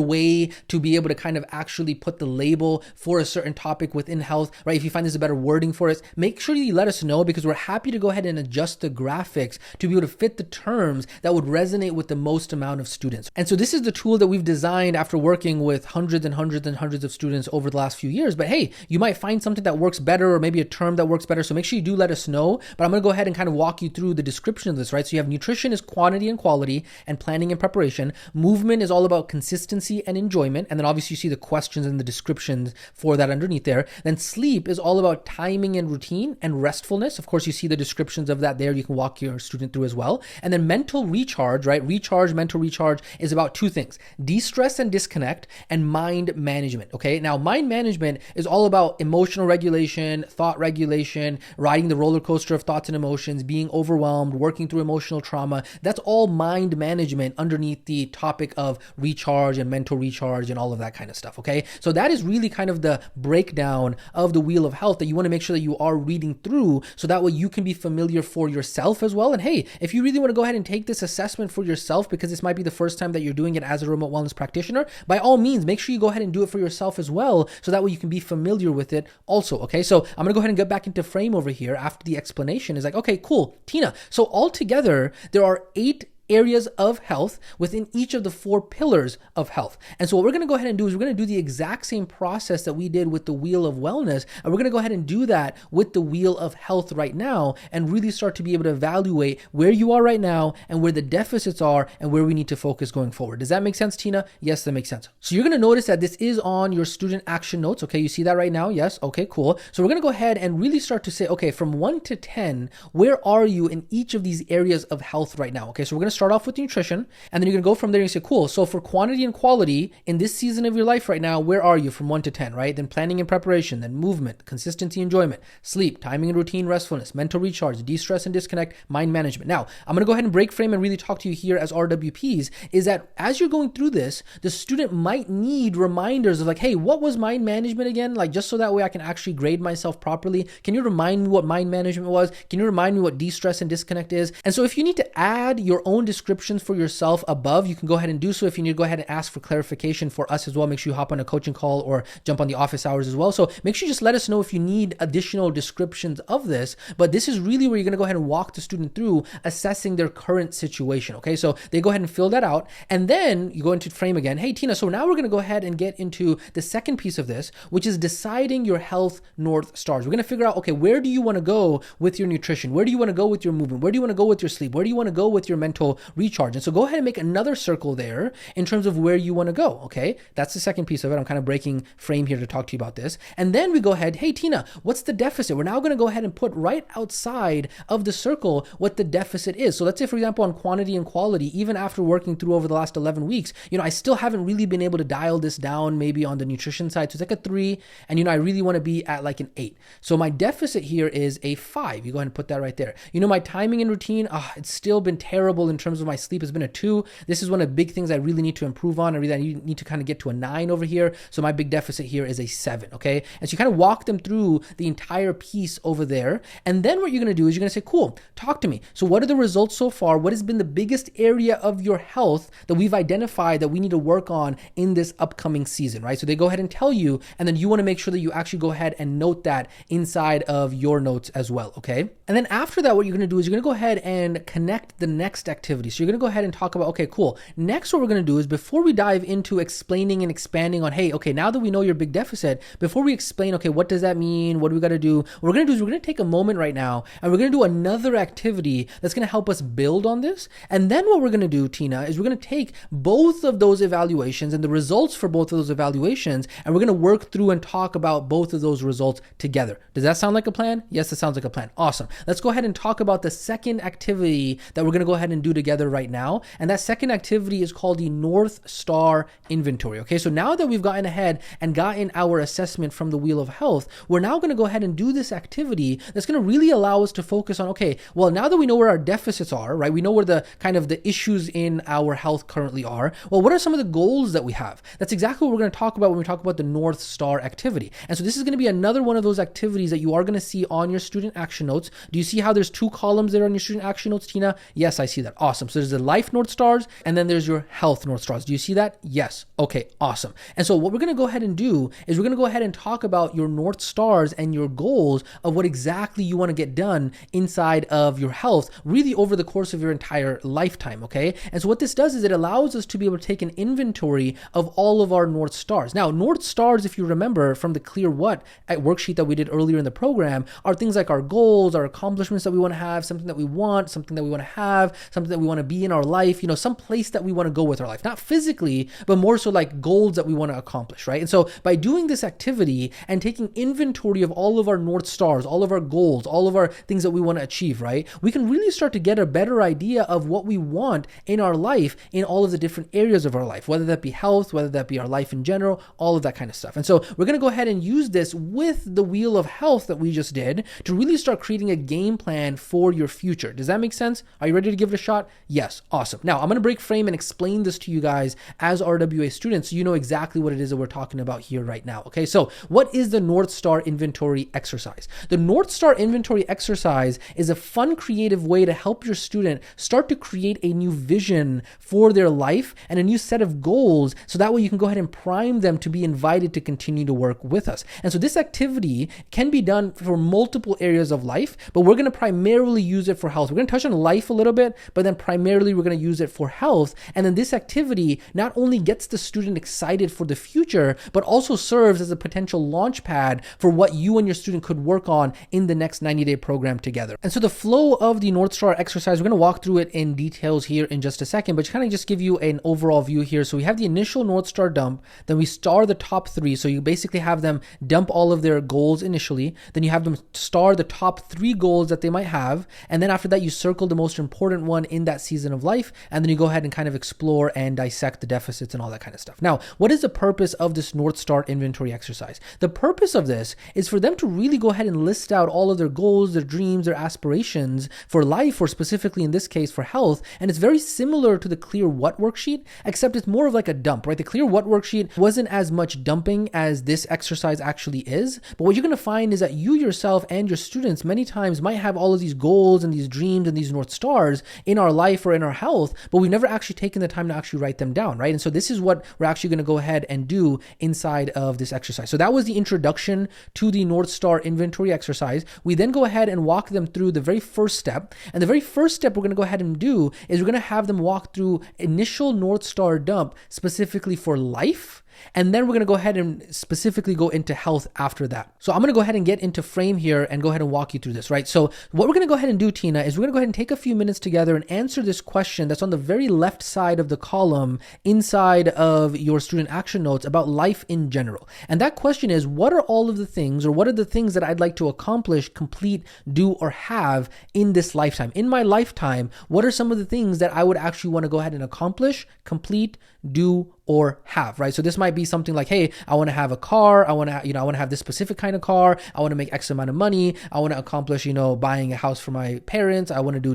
S1: way to be able able to kind of actually put the label for a certain topic within health, right? If you find there's a better wording for it, make sure you let us know, because we're happy to go ahead and adjust the graphics to be able to fit the terms that would resonate with the most amount of students. And so this is the tool that we've designed after working with hundreds and hundreds and hundreds of students over the last few years. But hey, you might find something that works better, or maybe a term that works better. So make sure you do let us know. But I'm going to go ahead and kind of walk you through the description of this, right? So you have nutrition is quantity and quality and planning and preparation. Movement is all about consistency and enjoyment. And then obviously you see the questions and the descriptions for that underneath there. Then sleep is all about timing and routine and restfulness. Of course, you see the descriptions of that there. You can walk your student through as well. And then mental recharge, right? Mental recharge is about two things: de-stress and disconnect, and mind management. Okay. Now, mind management is all about emotional regulation, thought regulation, riding the roller coaster of thoughts and emotions, being overwhelmed, working through emotional trauma. That's all mind management underneath the topic of recharge and mental recharge and all of that kind of stuff. Okay. So that is really kind of the breakdown of the Wheel of Health that you want to make sure that you are reading through, so that way you can be familiar for yourself as well. And hey, if you really want to go ahead and take this assessment for yourself, because this might be the first time that you're doing it as a remote wellness practitioner, by all means, make sure you go ahead and do it for yourself as well, so that way you can be familiar with it also. Okay, so I'm gonna go ahead and get back into frame over here after the explanation is like, okay, cool, Tina. So altogether, there are 8 areas of health within each of the 4 pillars of health. And so what we're going to go ahead and do is we're going to do the exact same process that we did with the Wheel of Wellness, and we're going to go ahead and do that with the Wheel of Health right now, and really start to be able to evaluate where you are right now and where the deficits are and where we need to focus going forward. Does that make sense, Tina? Yes, that makes sense. So you're going to notice that this is on your student action notes. Okay, you see that right now? Yes. Okay, cool. So we're going to go ahead and really start to say, okay, from 1 to 10, where are you in each of these areas of health right now? Okay, so we're going to start off with nutrition, and then you're going to go from there and say, cool, so for quantity and quality in this season of your life right now, where are you from 1 to 10, right? Then planning and preparation, then movement, consistency, enjoyment, sleep, timing and routine, restfulness, mental recharge, de-stress and disconnect, mind management. Now, I'm going to go ahead and break frame and really talk to you here as RWPs, is that as you're going through this, the student might need reminders of like, hey, what was mind management again? Like, just so that way I can actually grade myself properly. Can you remind me what mind management was? Can you remind me what de-stress and disconnect is? And so if you need to add your own descriptions for yourself above, you can go ahead and do so. If you need to go ahead and ask for clarification for us as well, make sure you hop on a coaching call or jump on the office hours as well. So make sure you just let us know if you need additional descriptions of this. But this is really where you're going to go ahead and walk the student through assessing their current situation. Okay, so they go ahead and fill that out, and then you go into frame again. Hey, Tina, so now we're going to go ahead and get into the second piece of this, which is deciding your health North Stars. We're going to figure out, okay, where do you want to go with your nutrition? Where do you want to go with your movement? Where do you want to go with your sleep? Where do you want to go with your mental recharge? And so go ahead and make another circle there in terms of where you want to go. Okay, that's the second piece of it. I'm kind of breaking frame here to talk to you about this. And then we go ahead, hey, Tina, what's the deficit? We're now going to go ahead and put right outside of the circle what the deficit is. So let's say, for example, on quantity and quality, even after working through over the last 11 weeks, I still haven't really been able to dial this down maybe on the nutrition side. So it's like a 3, and I really want to be at like an 8. So my deficit here is a 5. You go ahead and put that right there. My timing and routine, it's still been terrible in terms of my sleep. Has been a 2. This is one of the big things I really need to improve on. I really need to kind of get to a 9 over here. So my big deficit here is a 7. Okay. And so you kind of walk them through the entire piece over there. And then what you're going to do is you're going to say, cool, talk to me. So what are the results so far? What has been the biggest area of your health that we've identified that we need to work on in this upcoming season, right? So they go ahead and tell you, and then you want to make sure that you actually go ahead and note that inside of your notes as well. Okay. And then after that, what you're going to do is you're going to go ahead and connect the next activity. So you're going to go ahead and talk about, okay, cool. Next, what we're going to do is before we dive into explaining and expanding on, hey, okay, now that we know your big deficit, before we explain, okay, what does that mean? What do we got to do? What we're going to do is we're going to take a moment right now, and we're going to do another activity that's going to help us build on this. And then what we're going to do, Tina, is we're going to take both of those evaluations and the results for both of those evaluations, and we're going to work through and talk about both of those results together. Does that sound like a plan? Yes, it sounds like a plan. Awesome. Let's go ahead and talk about the second activity that we're going to go ahead and do together right now. And that second activity is called the North Star Inventory. Okay, so now that we've gotten ahead and gotten our assessment from the Wheel of Health, we're now going to go ahead and do this activity that's going to really allow us to focus on, okay, well, now that we know where our deficits are, right? We know where the kind of the issues in our health currently are. Well, what are some of the goals that we have? That's exactly what we're going to talk about when we talk about the North Star activity. And so this is going to be another one of those activities that you are going to see on your student action notes. Do you see how there's 2 columns there on your student action notes, Tina? Yes, I see that. Awesome. Awesome. So there's the life North Stars, and then there's your health North Stars. Do you see that? Yes. Okay, awesome. And so what we're going to go ahead and do is we're going to go ahead and talk about your North Stars and your goals of what exactly you want to get done inside of your health, really over the course of your entire lifetime, okay? And so what this does is it allows us to be able to take an inventory of all of our North Stars. Now, North Stars, if you remember from the Clear What worksheet that we did earlier in the program, are things like our goals, our accomplishments that we want to have, something that we want, something that we want to have, something that we want to be in our life, some place that we want to go with our life, not physically, but more so like goals that we want to accomplish, right? And so by doing this activity and taking inventory of all of our North Stars, all of our goals, all of our things that we want to achieve, right? We can really start to get a better idea of what we want in our life in all of the different areas of our life, whether that be health, whether that be our life in general, all of that kind of stuff. And so we're going to go ahead and use this with the Wheel of Health that we just did to really start creating a game plan for your future. Does that make sense? Are you ready to give it a shot? Yes. Awesome. Now I'm going to break frame and explain this to you guys as RWA students so you know exactly what it is that we're talking about here right now. Okay. So what is the North Star inventory exercise? The North Star inventory exercise is a fun, creative way to help your student start to create a new vision for their life and a new set of goals. So that way you can go ahead and prime them to be invited to continue to work with us. And so this activity can be done for multiple areas of life, but we're going to primarily use it for health. We're going to touch on life a little bit, but then primarily we're going to use it for health. And then this activity not only gets the student excited for the future, but also serves as a potential launch pad for what you and your student could work on in the next 90-day program together. And so the flow of the North Star exercise, we're going to walk through it in details here in just a second, but kind of just give you an overall view here. So we have the initial North Star dump, then we star the top 3. So you basically have them dump all of their goals initially, then you have them star the top 3 goals that they might have, and then after that you circle the most important one in that season of life, and then you go ahead and kind of explore and dissect the deficits and all that kind of stuff. Now, what is the purpose of this North Star inventory exercise? The purpose of this is for them to really go ahead and list out all of their goals, their dreams, their aspirations for life, or specifically in this case for health. And it's very similar to the Clear What worksheet, except it's more of like a dump, right? The Clear What worksheet wasn't as much dumping as this exercise actually is. But what you're going to find is that you yourself and your students many times might have all of these goals and these dreams and these North Stars in our life or in our health, but we've never actually taken the time to actually write them down, right? And so this is what we're actually going to go ahead and do inside of this exercise. So that was the introduction to the North Star inventory exercise. We then go ahead and walk them through the very first step. And the very first step we're going to go ahead and do is we're going to have them walk through initial North Star dump specifically for life. And then we're going to go ahead and specifically go into health after that. So I'm going to go ahead and get into frame here and go ahead and walk you through this, right? So what we're going to go ahead and do, Tina, is we're going to go ahead and take a few minutes together and answer this question that's on the very left side of the column inside of your student action notes about life in general. And that question is, what are all of the things, or what are the things that I'd like to accomplish, complete, do, or have in this lifetime? In my lifetime, what are some of the things that I would actually want to go ahead and accomplish, complete, do, or have, right? So this might be something like, hey, I want to have a car. I want to have this specific kind of car. I want to make X amount of money. I want to accomplish, buying a house for my parents. I want to do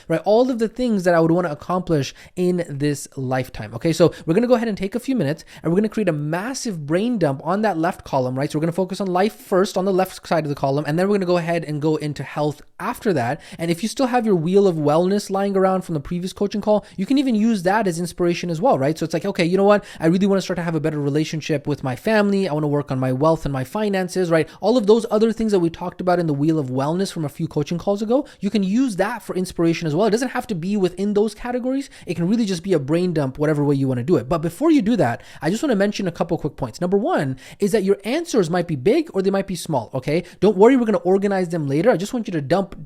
S1: right? All of the things that I would want to accomplish in this lifetime. Okay. So we're going to go ahead and take a few minutes and we're going to create a massive brain dump on that left column, right? So we're going to focus on life first on the left side of the column. And then we're going to go ahead and go into health after that. And if you still have your wheel of wellness lying around from the previous coaching call, you can even use that as inspiration as well, right? So it's like, okay, you know what? I really want to start to have a better relationship with my family. I want to work on my wealth and my finances, right? All of those other things that we talked about in the wheel of wellness from a few coaching calls ago, you can use that for inspiration as well. It doesn't have to be within those categories. It can really just be a brain dump, whatever way you want to do it. But before you do that, I just want to mention a couple quick points. Number one is that your answers might be big or they might be small, okay? Don't worry, we're going to organize them later. I just want you to dump,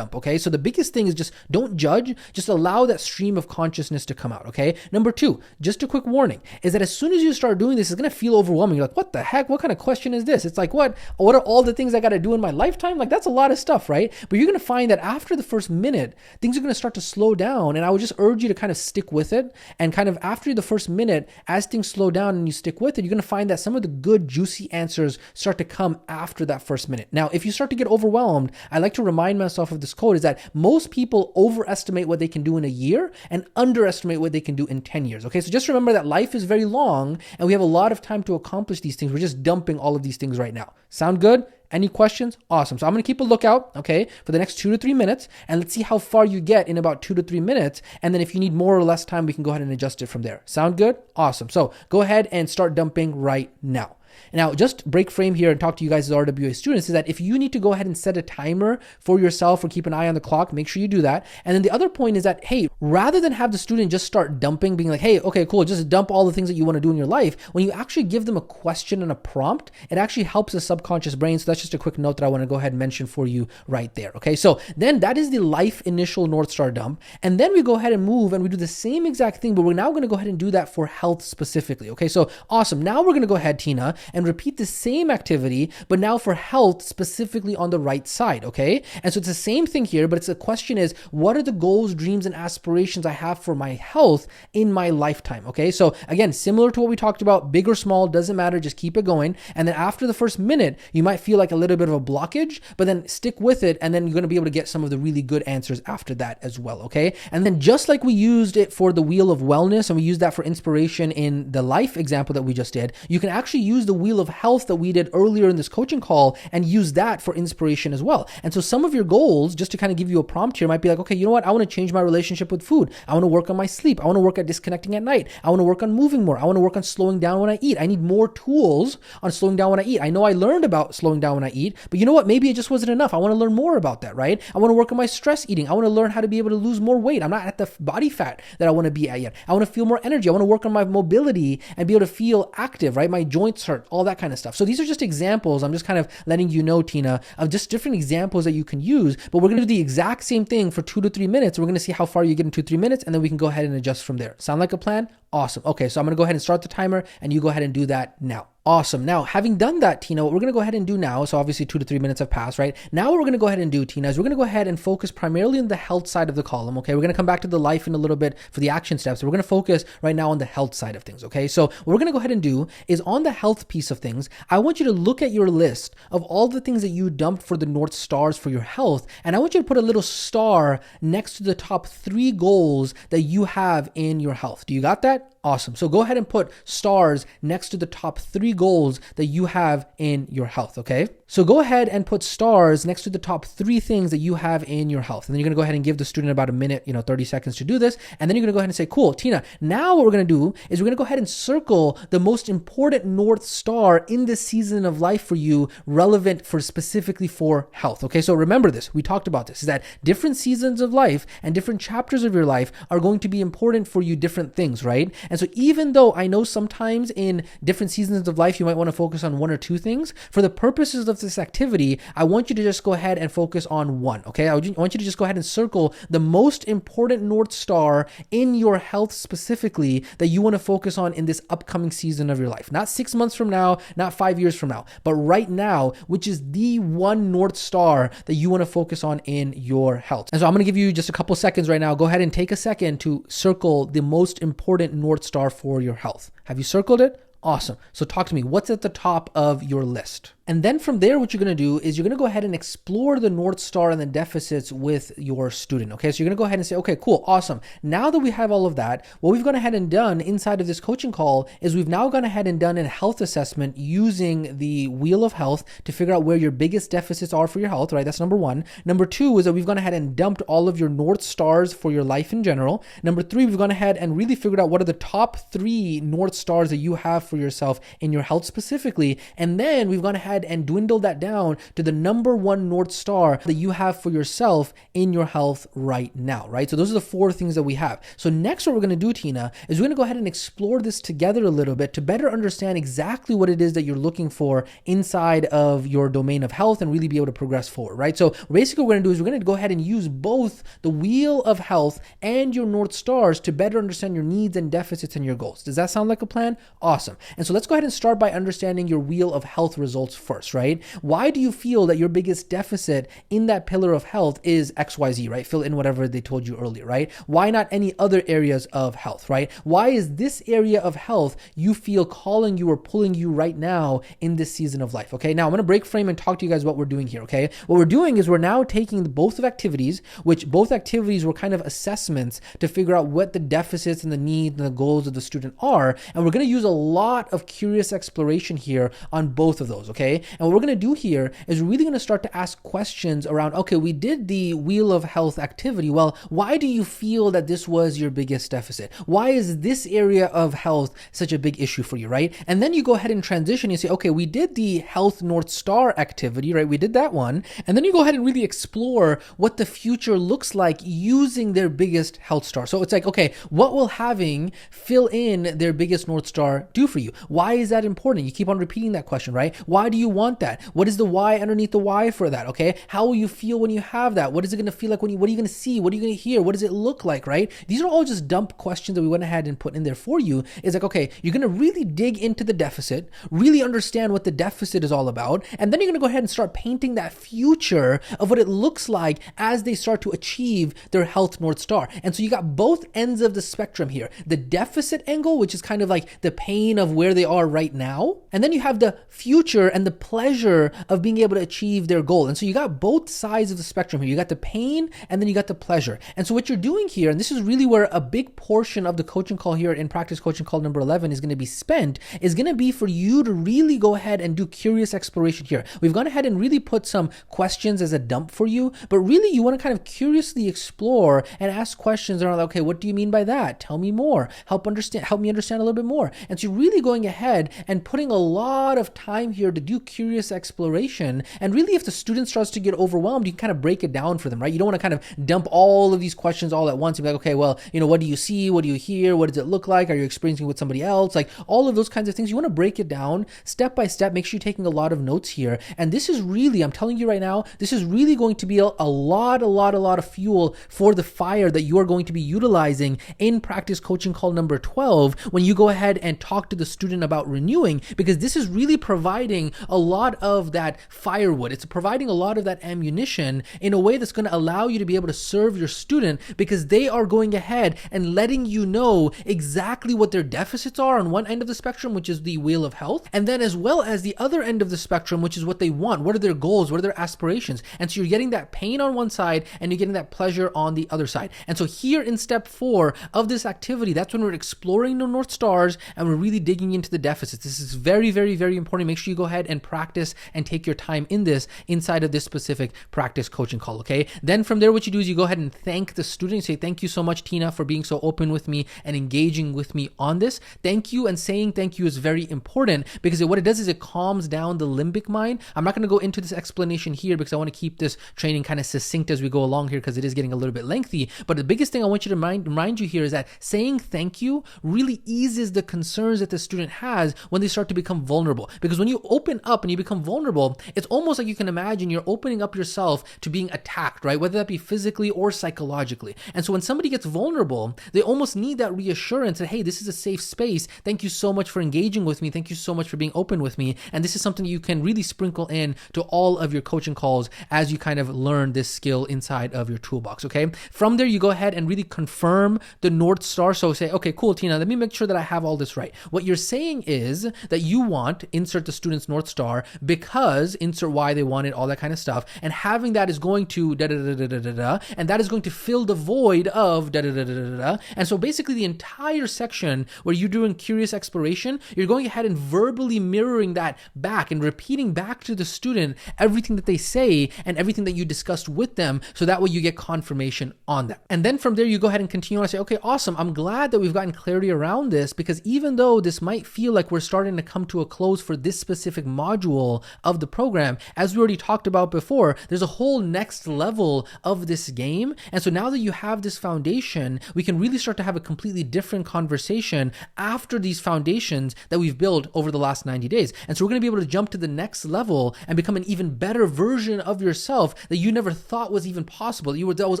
S1: okay? So the biggest thing is just don't judge, just allow that stream of consciousness to come out, okay? Number two, just a quick warning, is that as soon as you start doing this, it's going to feel overwhelming. You're like, what the heck? What kind of question is this? It's like, what are all the things I got to do in my lifetime? Like, that's a lot of stuff, right? But you're going to find that after the first minute, things are going to start to slow down. And I would just urge you to kind of stick with it. And kind of after the first minute, as things slow down and you stick with it, you're going to find that some of the good, juicy answers start to come after that first minute. Now, if you start to get overwhelmed, I like to remind myself of this quote, is that most people overestimate what they can do in a year and underestimate what they can do in 10 years. Okay, so just remember that life is very long and we have a lot of time to accomplish these things. We're just dumping all of these things right now. Sound good? Any questions? Awesome. So I'm going to keep a lookout, okay, for the next 2 to 3 minutes, and let's see how far you get in about 2 to 3 minutes. And then if you need more or less time, we can go ahead and adjust it from there. Sound good? Awesome. So go ahead and start dumping right now. Now, just break frame here and talk to you guys as RWA students is that if you need to go ahead and set a timer for yourself or keep an eye on the clock, make sure you do that. And then the other point is that, hey, rather than have the student just start dumping, being like, hey, okay, cool, just dump all the things that you want to do in your life, when you actually give them a question and a prompt, it actually helps the subconscious brain. So that's just a quick note that I want to go ahead and mention for you right there. Okay, so then that is the life initial North Star dump. And then we go ahead and move and we do the same exact thing, but we're now going to go ahead and do that for health specifically. Okay, so awesome. Now we're going to go ahead, Tina, and repeat the same activity, but now for health specifically on the right side, okay? And so it's the same thing here, but the question is, what are the goals, dreams, and aspirations I have for my health in my lifetime, okay? So again, similar to what we talked about, big or small, doesn't matter, just keep it going. And then after the first minute, you might feel like a little bit of a blockage, but then stick with it, and then you're gonna be able to get some of the really good answers after that as well, okay? And then just like we used it for the wheel of wellness, and we used that for inspiration in the life example that we just did, you can actually use the wheel of health that we did earlier in this coaching call and use that for inspiration as well. And so some of your goals, just to kind of give you a prompt here, might be like, okay, you know what? I want to change my relationship with food. I want to work on my sleep. I want to work at disconnecting at night. I want to work on moving more. I want to work on slowing down when I eat. I need more tools on slowing down when I eat. I know I learned about slowing down when I eat, but you know what? Maybe it just wasn't enough. I want to learn more about that, right? I want to work on my stress eating. I want to learn how to be able to lose more weight. I'm not at the body fat that I want to be at yet. I want to feel more energy. I want to work on my mobility and be able to feel active, right? My joints hurt, all that kind of stuff. So these are just examples. I'm just kind of letting you know, Tina, of just different examples that you can use, but we're going to do the exact same thing for 2 to 3 minutes. We're going to see how far you get in 2 to 3 minutes, and then we can go ahead and adjust from there. Sound like a plan? Awesome. Okay, so I'm going to go ahead and start the timer, and you go ahead and do that now. Awesome. Now, having done that, Tina, what we're going to go ahead and do now, so obviously 2 to 3 minutes have passed, right? Now what we're going to go ahead and do, Tina, is we're going to go ahead and focus primarily on the health side of the column, okay? We're going to come back to the life in a little bit for the action steps. So we're going to focus right now on the health side of things, okay? So what we're going to go ahead and do is on the health piece of things, I want you to look at your list of all the things that you dumped for the North Stars for your health, and I want you to put a little star next to the top 3 goals that you have in your health. Do you got that? Awesome. So go ahead and put stars next to the top 3 goals that you have in your health, okay? So go ahead and put stars next to the top 3 things that you have in your health. And then you're gonna go ahead and give the student about a minute, 30 seconds to do this. And then you're gonna go ahead and say, cool, Tina, now what we're gonna do is we're gonna go ahead and circle the most important North Star in this season of life for you, relevant for specifically for health, okay? So remember this, we talked about this, is that different seasons of life and different chapters of your life are going to be important for you, different things, right? And so even though I know sometimes in different seasons of life, you might want to focus on 1 or 2 things, for the purposes of this activity, I want you to just go ahead and focus on 1, okay? I want you to just go ahead and circle the most important North Star in your health specifically that you want to focus on in this upcoming season of your life. Not 6 months from now, not 5 years from now, but right now, which is the one North Star that you want to focus on in your health. And so I'm going to give you just a couple seconds right now. Go ahead and take a second to circle the most important North Star for your health. Have you circled it? Awesome. So talk to me. What's at the top of your list? And then from there, what you're going to do is you're going to go ahead and explore the North Star and the deficits with your student. Okay, so you're going to go ahead and say, okay, cool, awesome. Now that we have all of that, what we've gone ahead and done inside of this coaching call is we've now gone ahead and done a health assessment using the Wheel of Health to figure out where your biggest deficits are for your health, right? That's number 1. Number 2 is that we've gone ahead and dumped all of your North Stars for your life in general. Number 3, we've gone ahead and really figured out what are the top 3 North Stars that you have for yourself in your health specifically. And then we've gone ahead and dwindle that down to the number 1 North Star that you have for yourself in your health right now, right? So those are the 4 things that we have. So next, what we're going to do, Tina, is we're going to go ahead and explore this together a little bit to better understand exactly what it is that you're looking for inside of your domain of health and really be able to progress forward, right? So basically what we're going to do is we're going to go ahead and use both the Wheel of Health and your North Stars to better understand your needs and deficits and your goals. Does that sound like a plan? Awesome. And so let's go ahead and start by understanding your Wheel of Health results first, right? Why do you feel that your biggest deficit in that pillar of health is XYZ, right? Fill in whatever they told you earlier, right? Why not any other areas of health, right? Why is this area of health you feel calling you or pulling you right now in this season of life, okay? Now I'm going to break frame and talk to you guys what we're doing here, okay? What we're doing is we're now taking both of activities, which both activities were kind of assessments to figure out what the deficits and the needs and the goals of the student are, and we're going to use a lot lot of curious exploration here on both of those, okay? And what we're gonna do here is we're really gonna start to ask questions around, okay, we did the Wheel of Health activity. Well, why do you feel that this was your biggest deficit? Why is this area of health such a big issue for you, right? And then you go ahead and transition. You say, okay, we did the Health North Star activity, right? We did that one. And then you go ahead and really explore what the future looks like using their biggest health star. So it's like, okay, what will having fill in their biggest North Star do for you? Why is that important? You keep on repeating that question, right? Why do you want that? What is the why underneath the why for that? Okay. How will you feel when you have that? What is it going to feel like what are you going to see? What are you going to hear? What does it look like, right? These are all just dump questions that we went ahead and put in there for you. It's like, okay, you're going to really dig into the deficit, really understand what the deficit is all about. And then you're going to go ahead and start painting that future of what it looks like as they start to achieve their health North Star. And so you got both ends of the spectrum here, the deficit angle, which is kind of like the pain of where they are right now. And then you have the future and the pleasure of being able to achieve their goal. And so you got both sides of the spectrum here. You got the pain and then you got the pleasure. And so what you're doing here, and this is really where a big portion of the coaching call here in practice coaching call number 11 is going to be spent, is going to be for you to really go ahead and do curious exploration here. We've gone ahead and really put some questions as a dump for you, but really you want to kind of curiously explore and ask questions around, okay, what do you mean by that? Tell me more. Help me understand a little bit more. And so you're really going ahead and putting a lot of time here to do curious exploration. And really, if the student starts to get overwhelmed, you can kind of break it down for them, right? You don't want to kind of dump all of these questions all at once and be like, okay, well, what do you see? What do you hear? What does it look like? Are you experiencing it with somebody else? Like all of those kinds of things. You want to break it down step by step. Make sure you're taking a lot of notes here. And this is really, I'm telling you right now, this is really going to be a lot of fuel for the fire that you are going to be utilizing in practice coaching call number 12 when you go ahead and talk to the student about renewing, because this is really providing a lot of that firewood. It's providing a lot of that ammunition in a way that's going to allow you to be able to serve your student, because they are going ahead and letting you know exactly what their deficits are on one end of the spectrum, which is the Wheel of Health, and then as well as the other end of the spectrum, which is what they want. What are their goals? What are their aspirations? And so you're getting that pain on one side and you're getting that pleasure on the other side. And so here in step 4 of this activity, that's when we're exploring the North Stars and we're really digging into the deficits. This is very, very, very important. Make sure you go ahead and practice and take your time in this inside of this specific practice coaching call, okay? Then from there, what you do is you go ahead and thank the student. You say, thank you so much, Tina, for being so open with me and engaging with me on this. Thank you, and saying thank you is very important, because what it does is it calms down the limbic mind. I'm not going to go into this explanation here because I want to keep this training kind of succinct as we go along here, because it is getting a little bit lengthy. But the biggest thing I want you to remind you here is that saying thank you really eases the concerns that the student has when they start to become vulnerable. Because when you open up and you become vulnerable, it's almost like you can imagine you're opening up yourself to being attacked, right? Whether that be physically or psychologically. And so when somebody gets vulnerable, they almost need that reassurance that, hey, this is a safe space. Thank you so much for engaging with me. Thank you so much for being open with me. And this is something you can really sprinkle in to all of your coaching calls as you kind of learn this skill inside of your toolbox, okay? From there, you go ahead and really confirm the North Star. So say, okay, cool, Tina, let me make sure that I have all this right. What you're saying is that you want, insert the student's North Star, because, insert why they want it, all that kind of stuff. And having that is going to da-da-da-da-da-da-da, and that is going to fill the void of da-da-da-da-da-da. And so basically the entire section where you're doing curious exploration, you're going ahead and verbally mirroring that back and repeating back to the student everything that they say and everything that you discussed with them, so that way you get confirmation on that. And then from there, you go ahead and continue on and say, okay, awesome. I'm glad that we've gotten clarity around this, because even though this might feel like we're starting to come to a close for this specific module of the program, as we already talked about before, there's a whole next level of this game. And so now that you have this foundation, we can really start to have a completely different conversation after these foundations that we've built over the last 90 days. And so we're going to be able to jump to the next level and become an even better version of yourself that you never thought was even possible. That was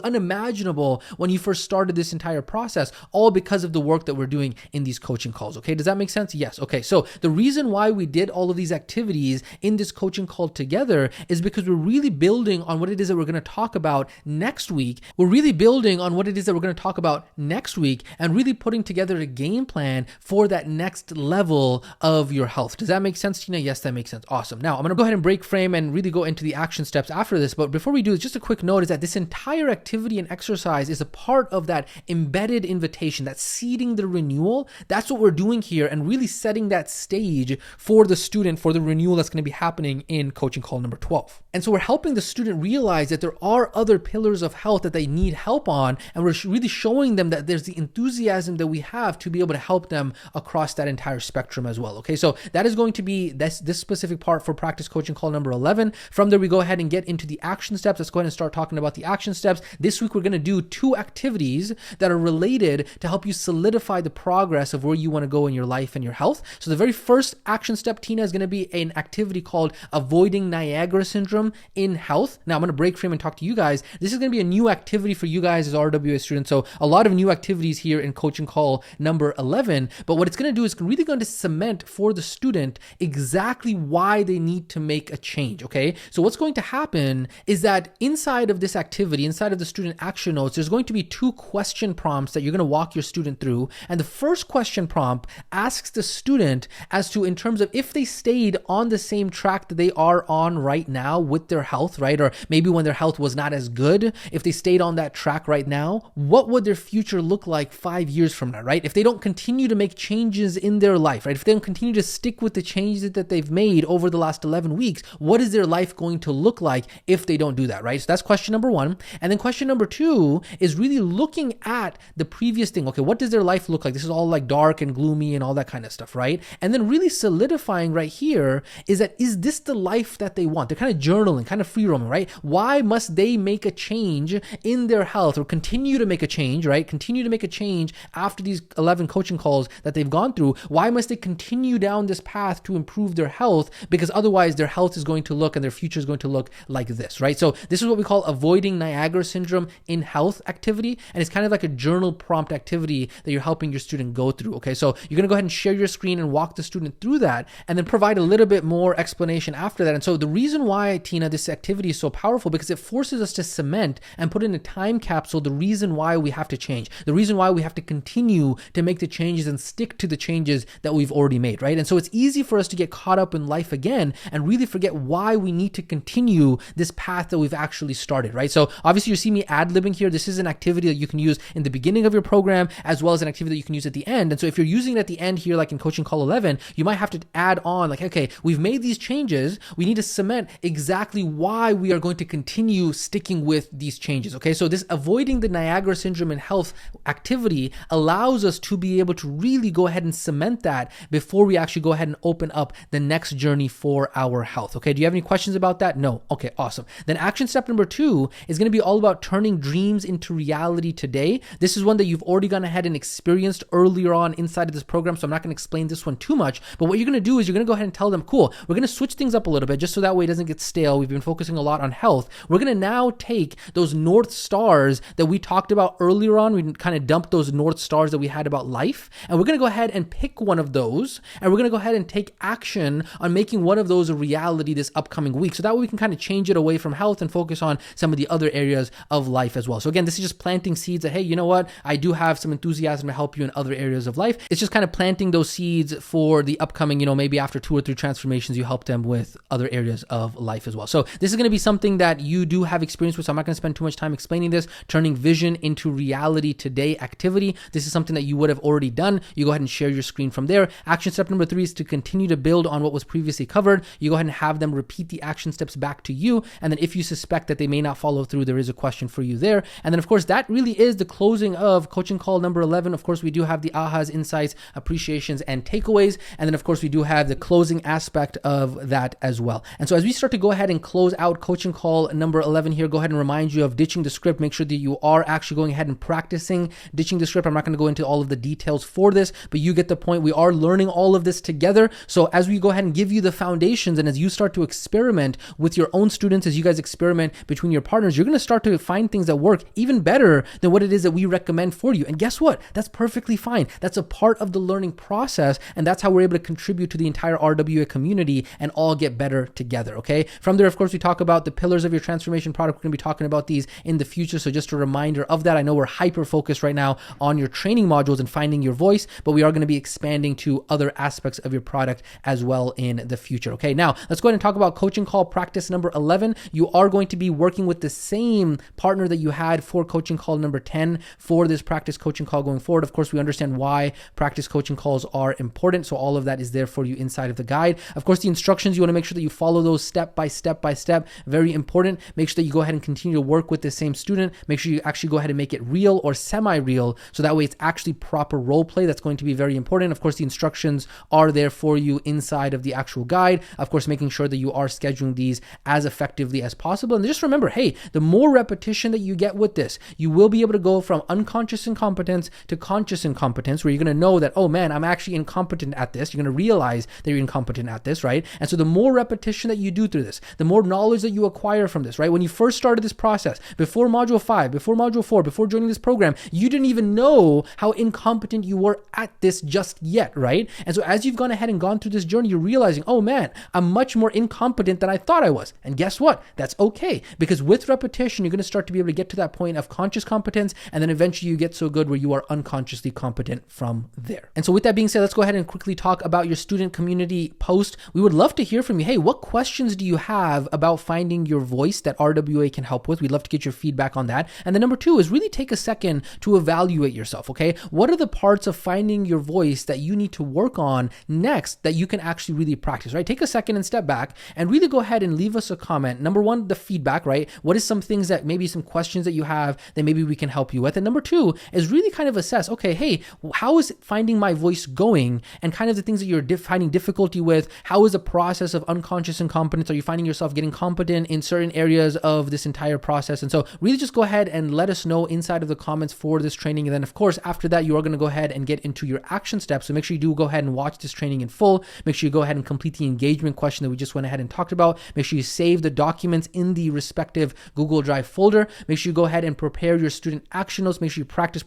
S1: unimaginable when you first started this entire process, all because of the work that we're doing in these coaching calls. Okay, does that make sense? Yes. Okay, so the reason why we did all of these activities in this coaching call together is because we're really building on what it is that we're going to talk about next week. We're really building on what it is that we're going to talk about next week and really putting together a game plan for that next level of your health. Does that make sense, Tina? Yes, that makes sense. Awesome. Now, I'm going to go ahead and break frame and really go into the action steps after this. But before we do, just a quick note is that this entire activity and exercise is a part of that embedded invitation, that seeding the renewal. That's what we're doing here. and really setting that stage for the student for the renewal that's going to be happening in coaching call number 12. And so we're helping the student realize that there are other pillars of health that they need help on, and we're really showing them that there's the enthusiasm that we have to be able to help them across that entire spectrum as well. Okay, so that is going to be this specific part for practice coaching call number 11. From there, we go ahead and get into the action steps. Let's go ahead and start talking about the action steps. This week, we're going to do 2 activities that are related to help you solidify the progress of where you want to go in your life and your health. So the very first action step, Tina, is going to be an activity called avoiding Niagara syndrome in health. Now, I'm going to break frame and talk to you guys. This is going to be a new activity for you guys as RWA students. So a lot of new activities here in coaching call number 11. But what it's going to do is really going to cement for the student exactly why they need to make a change. Okay. So what's going to happen is that inside of this activity, inside of the student action notes, there's going to be 2 question prompts that you're going to walk your student through. And the first question prompt asks the student as to, in terms of if they stayed on the same track that they are on right now with their health, right? Or maybe when their health was not as good, if they stayed on that track right now, what would their future look like 5 years from now, right? If they don't continue to make changes in their life, right? If they don't continue to stick with the changes that they've made over the last 11 weeks, what is their life going to look like if they don't do that, right? So that's question number 1. And then question number 2 is really looking at the previous thing. Okay, what does their life look like? This is all like dark and gloomy and all that kind of stuff, right? And then really solidifying right here is that, is this the life that they want? They're kind of journaling, kind of free roaming, right? Why must they make a change in their health or continue to make a change, right? Continue to make a change after these 11 coaching calls that they've gone through. Why must they continue down this path to improve their health? Because otherwise their health is going to look and their future is going to look like this, right? So this is what we call avoiding Niagara syndrome in health activity. And it's kind of like a journal prompt activity that you're helping your student go through. Okay, so you're going to go ahead and share your screen and walk the student through that, and then provide a little bit more explanation after that. And so the reason why, Tina, this activity is so powerful, because it forces us to cement and put in a time capsule the reason why we have to change, the reason why we have to continue to make the changes and stick to the changes that we've already made, right? And so it's easy for us to get caught up in life again and really forget why we need to continue this path that we've actually started, right? So obviously you see me ad-libbing here. This is an activity that you can use in the beginning of your program, as well as an activity that you can use at the end. And so if you're using it at the end here, like in coaching call 11, you might have to add on like, okay, we've made these changes. We need to cement exactly why we are going to continue sticking with these changes. Okay, so this avoiding the Niagara syndrome in health activity allows us to be able to really go ahead and cement that before we actually go ahead and open up the next journey for our health. Okay, do you have any questions about that? No. Okay, awesome. Then action step number 2 is going to be all about turning dreams into reality today. This is one that you've already gone ahead and experienced earlier on inside of this program, so I'm not going to explain this one too much. But what you're going to do is you're going to go ahead and tell them, cool, we're going to switch things up a little bit just so that way it doesn't get stale. We've been focusing a lot on health. We're going to now take those North Stars that we talked about earlier on. We kind of dumped those North Stars that we had about life, and we're going to go ahead and pick one of those, and we're going to go ahead and take action on making one of those a reality this upcoming week. So that way we can kind of change it away from health and focus on some of the other areas of life as well. So again, this is just planting seeds that, hey, you know what? I do have some enthusiasm to help you in other areas of life. It's just kind of planting those seeds for the upcoming, maybe after 2 or 3 transformations, you help them with other areas of life as well. So this is going to be something that you do have experience with. So I'm not going to spend too much time explaining this. Turning vision into reality today activity. This is something that you would have already done. You go ahead and share your screen from there. Action step number 3 is to continue to build on what was previously covered. You go ahead and have them repeat the action steps back to you. And then if you suspect that they may not follow through, there is a question for you there. And then of course, that really is the closing of coaching call number 11. Of course, we do have the ahas, insights, appreciations, and takeaways. And then of course, we do have the closing aspect of that as well. And so as we start to go ahead and close out coaching call number 11 here, go ahead and remind you of ditching the script. Make sure that you are actually going ahead and practicing ditching the script. I'm not going to go into all of the details for this, but you get the point. We are learning all of this together. So as we go ahead and give you the foundations, and as you start to experiment with your own students, as you guys experiment between your partners, you're going to start to find things that work even better than what it is that we recommend for you. And guess what? That's perfectly fine. That's a part of the learning process. And that's how we're able to contribute to the entire RWA community and all get better together. Okay. From there, of course, we talk about the pillars of your transformation product. We're going to be talking about these in the future. So just a reminder of that. I know we're hyper focused right now on your training modules and finding your voice, but we are going to be expanding to other aspects of your product as well in the future. Okay. Now let's go ahead and talk about coaching call practice number 11. You are going to be working with the same partner that you had for coaching call number 10 for this practice coaching call going forward. Of course, we understand why practice coaching call calls are important. So all of that is there for you inside of the guide. Of course, the instructions, you want to make sure that you follow those step by step by step. Very important. Make sure that you go ahead and continue to work with the same student. Make sure you actually go ahead and make it real or semi-real, so that way it's actually proper role play. That's going to be very important. Of course, the instructions are there for you inside of the actual guide. Of course, making sure that you are scheduling these as effectively as possible. And just remember, hey, the more repetition that you get with this, you will be able to go from unconscious incompetence to conscious incompetence, where you're going to know that, oh man, I'm actually incompetent at this. You're going to realize that you're incompetent at this, right? And so the more repetition that you do through this, the more knowledge that you acquire from this, right? When you first started this process, before module 5, before module 4, before joining this program, you didn't even know how incompetent you were at this just yet, right? And so as you've gone ahead and gone through this journey, you're realizing, oh man, I'm much more incompetent than I thought I was. And guess what? That's okay, because with repetition, you're going to start to be able to get to that point of conscious competence, and then eventually you get so good where you are unconsciously competent from there. And so with that being said, let's go ahead and quickly talk about your student community post. We would love to hear from you. Hey, what questions do you have about finding your voice that RWA can help with? We'd love to get your feedback on that. And then number 2 is really take a second to evaluate yourself, okay? What are the parts of finding your voice that you need to work on next that you can actually really practice, right? Take a second and step back and really go ahead and leave us a comment. Number 1, the feedback, right? What is some things that maybe some questions that you have that maybe we can help you with? And number 2 is really kind of assess, okay, hey, how is finding my voice going? And kind of the things that you're finding difficulty with. How is the process of unconscious incompetence? Are you finding yourself getting competent in certain areas of this entire process? And so really just go ahead and let us know inside of the comments for this training. And then of course, after that, you are going to go ahead and get into your action steps. So make sure you do go ahead and watch this training in full. Make sure you go ahead and complete the engagement question that we just went ahead and talked about. Make sure you save the documents in the respective Google Drive folder. Make sure you go ahead and prepare your student action notes. Make sure you practice.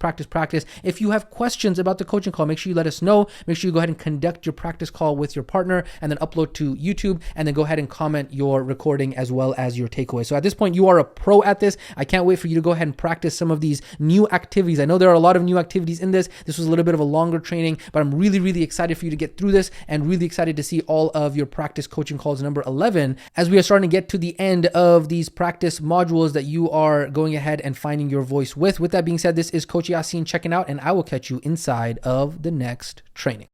S1: If you have questions about the coaching call, make sure you let us know. Make sure you go ahead and conduct your practice call with your partner and then upload to YouTube, and then go ahead and comment your recording as well as your takeaway. So at this point, you are a pro at this. I can't wait for you to go ahead and practice some of these new activities. I know there are a lot of new activities in this. This was a little bit of a longer training, but I'm really, really excited for you to get through this and really excited to see all of your practice coaching calls number 11 as we are starting to get to the end of these practice modules that you are going ahead and finding your voice with. With that being said, this is Coach Yasin checking out, and I will catch you inside of the next training.